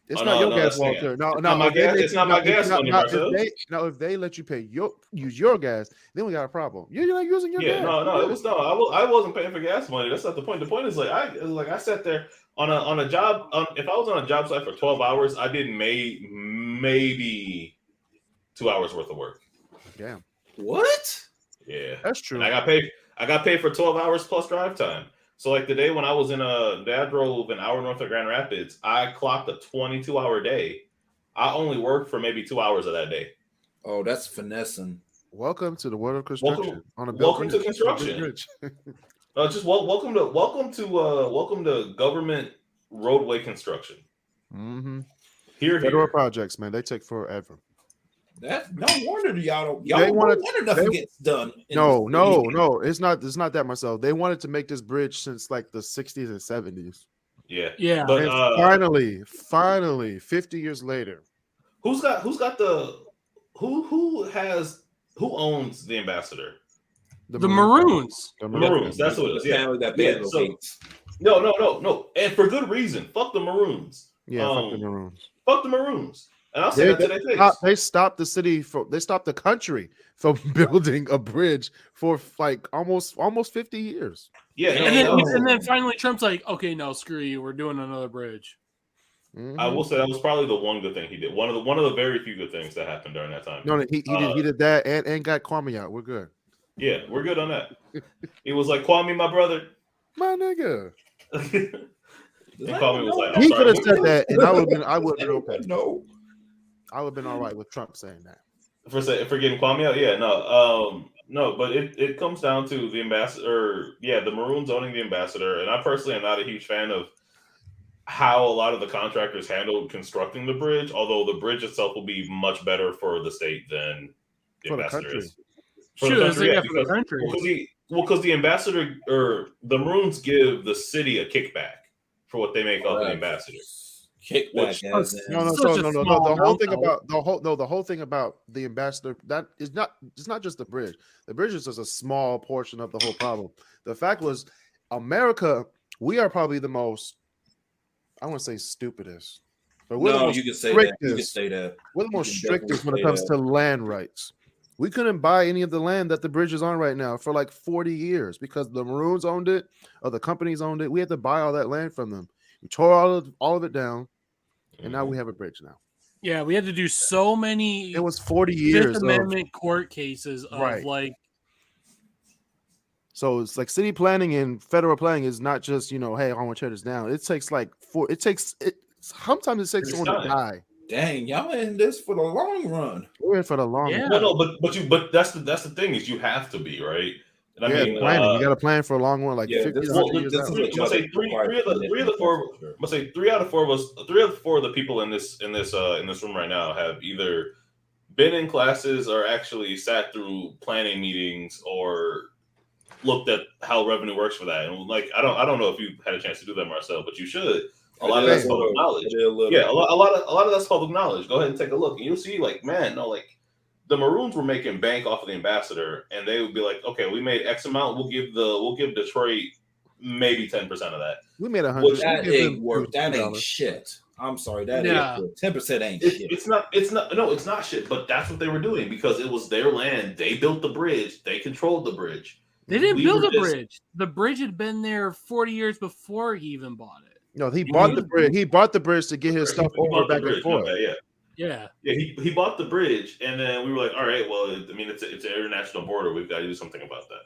It's not your gas, Walter. No, my gas. It's not my gas money, Marcel. If they let you use your gas, then we got a problem. You're not using your gas. I wasn't paying for gas money. That's not the point. The point is I sat there on a job. If I was on a job site for 12 hours, I did maybe 2 hours worth of work. Damn. What? Yeah, that's true. And I got paid for 12 hours plus drive time. So like the day when I was I drove an hour north of Grand Rapids, I clocked a 22-hour day. I only worked for maybe 2 hours of that day. Oh, that's finessing. Welcome to the world of construction. Welcome to construction. Welcome to government roadway construction. Mm-hmm. Federal projects, man, they take forever. That no wonder nothing gets done. No, it's not that, Marcel. They wanted to make this bridge since like the 60s and 70s. Yeah. But finally, 50 years later, who owns the Ambassador? The Maroons. The Maroons. That's what it is. Yeah. No. And for good reason. Fuck the Maroons. Yeah, fuck the Maroons. Fuck the Maroons. And I'll say that to their face. They stopped the country from building a bridge for like almost 50 years. Yeah, and then finally Trump's like, okay, no, screw you, we're doing another bridge. Mm-hmm. I will say that was probably the one good thing he did. One of the very few good things that happened during that time. No, he did that and got Kwame out. We're good. Yeah, we're good on that. He was like, Kwame, my brother, my nigga. And Kwame was like, he could have said that, and I would have been okay. No. I would have been all right with Trump saying that. For getting Kwame out? Yeah, no, but it comes down to the ambassador, the Maroons owning the Ambassador, and I personally am not a huge fan of how a lot of the contractors handled constructing the bridge, although the bridge itself will be much better for the state than the Ambassador is. For the country. Because the Ambassador, or the Maroons give the city a kickback for what they make off the Ambassador. Kickback. The whole thing about the Ambassador, that is it's not just the bridge. The bridge is just a small portion of the whole problem. The fact was, America, we are probably the most, I want to say stupidest, but you can say that. You can say that. We're the most strictest when it comes to land rights. We couldn't buy any of the land that the bridge is on right now for like 40 years because the Maroons owned it or the companies owned it. We had to buy all that land from them. We tore all of it down, and now we have a bridge now. Yeah, we had to do so many. It was 40 years. Fifth Amendment court cases of like. So it's like city planning and federal planning is not just hey, I want to tear this down. It takes sometimes it takes someone to die Dang, y'all in this for the long run. We're in for the long Yeah. run. No, but that's the thing is you have to be right. And I mean, planning. You got to plan for a long one, like Yeah, 50, this is- 100 years this out. is I'm gonna say three out of four. I'm gonna say 3 out of 4 of us. 3 out of 4 of the people in this room right now have either been in classes or actually sat through planning meetings or looked at how revenue works for that. And like, I don't know if you had a chance to do that, Marcel, but you should. A lot of that's public knowledge. Yeah, a lot of that's public knowledge. Go ahead and take a look, and you'll see. Like, man, no, like the Maroons were making bank off of the ambassador, and they would be like, okay, we made X amount. We'll give Detroit maybe 10% of that. We made 100. That ain't worth. That ain't shit. I'm sorry. That ain't 10% ain't shit. It's not shit. But that's what they were doing because it was their land. They built the bridge. They controlled the bridge. They didn't build the bridge. The bridge had been there 40 years before he even bought it. No, he bought the bridge. He bought the bridge to get his stuff over back and forth. Yeah. He bought the bridge, and then we were like, all right, well, I mean, it's an international border. We've got to do something about that.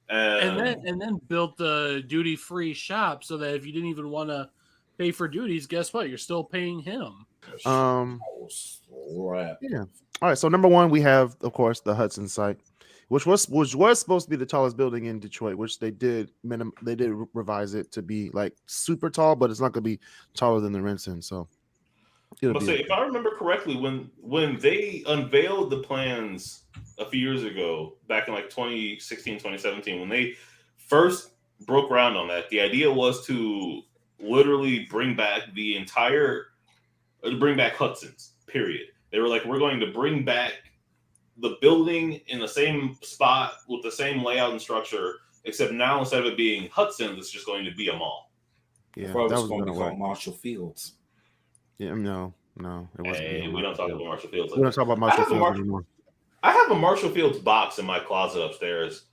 And then built the duty-free shop so that if you didn't even want to pay for duties, guess what? You're still paying him. Yeah. All right. So number 1, we have, of course, the Hudson site, which was supposed to be the tallest building in Detroit, which they did revise it to be like super tall, but it's not going to be taller than the Renton. So, if I remember correctly, when they unveiled the plans a few years ago, back in like 2016, 2017, when they first broke ground on that, the idea was to literally bring back Hudson's, period. They were like, we're going to bring back the building in the same spot with the same layout and structure, except now instead of it being Hudson, it's just going to be a mall. Yeah, that was going to be called Marshall Fields. Yeah, no, it wasn't. Hey, we don't talk about Marshall Fields. We don't talk about Marshall Fields anymore. I have a Marshall Fields box in my closet upstairs.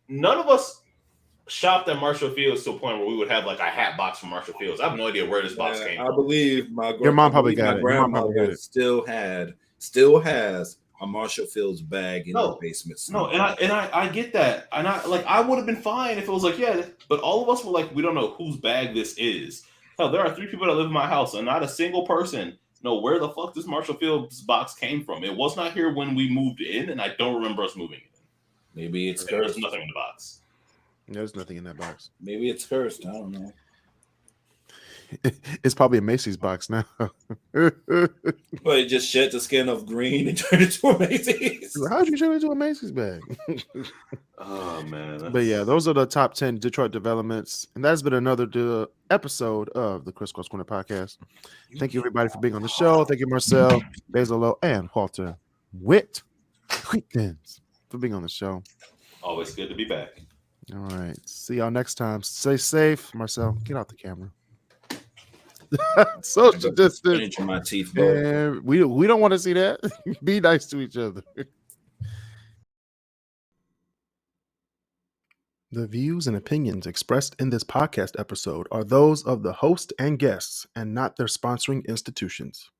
None of us shopped at Marshall Fields to a point where we would have like a hat box from Marshall Fields. I have no idea where this box came from. I believe your mom probably got it. My grandmother still has a Marshall Fields bag in the basement. No, and I get that. And I would have been fine if it was like, yeah, but all of us were like, we don't know whose bag this is. Hell, there are 3 people that live in my house, and not a single person know where the fuck this Marshall Fields box came from. It was not here when we moved in, and I don't remember us moving in. Maybe it's cursed. There's nothing in the box. There's nothing in that box. Maybe it's cursed. I don't know. It's probably a Macy's box now. But it just shed the skin of green and turned it into a Macy's. How'd you turn it into a Macy's bag? Oh, man. But yeah, those are the top 10 Detroit developments. And that's been another episode of the KrisCross Corner podcast. Thank you, everybody, for being on the show. Thank you, Marcel, Bezalo, and Walter Whitens for being on the show. Always good to be back. All right. See y'all next time. Stay safe. Marcel, get out the camera. Social distance. My teeth. And we don't want to see that. Be nice to each other. The views and opinions expressed in this podcast episode are those of the host and guests and not their sponsoring institutions.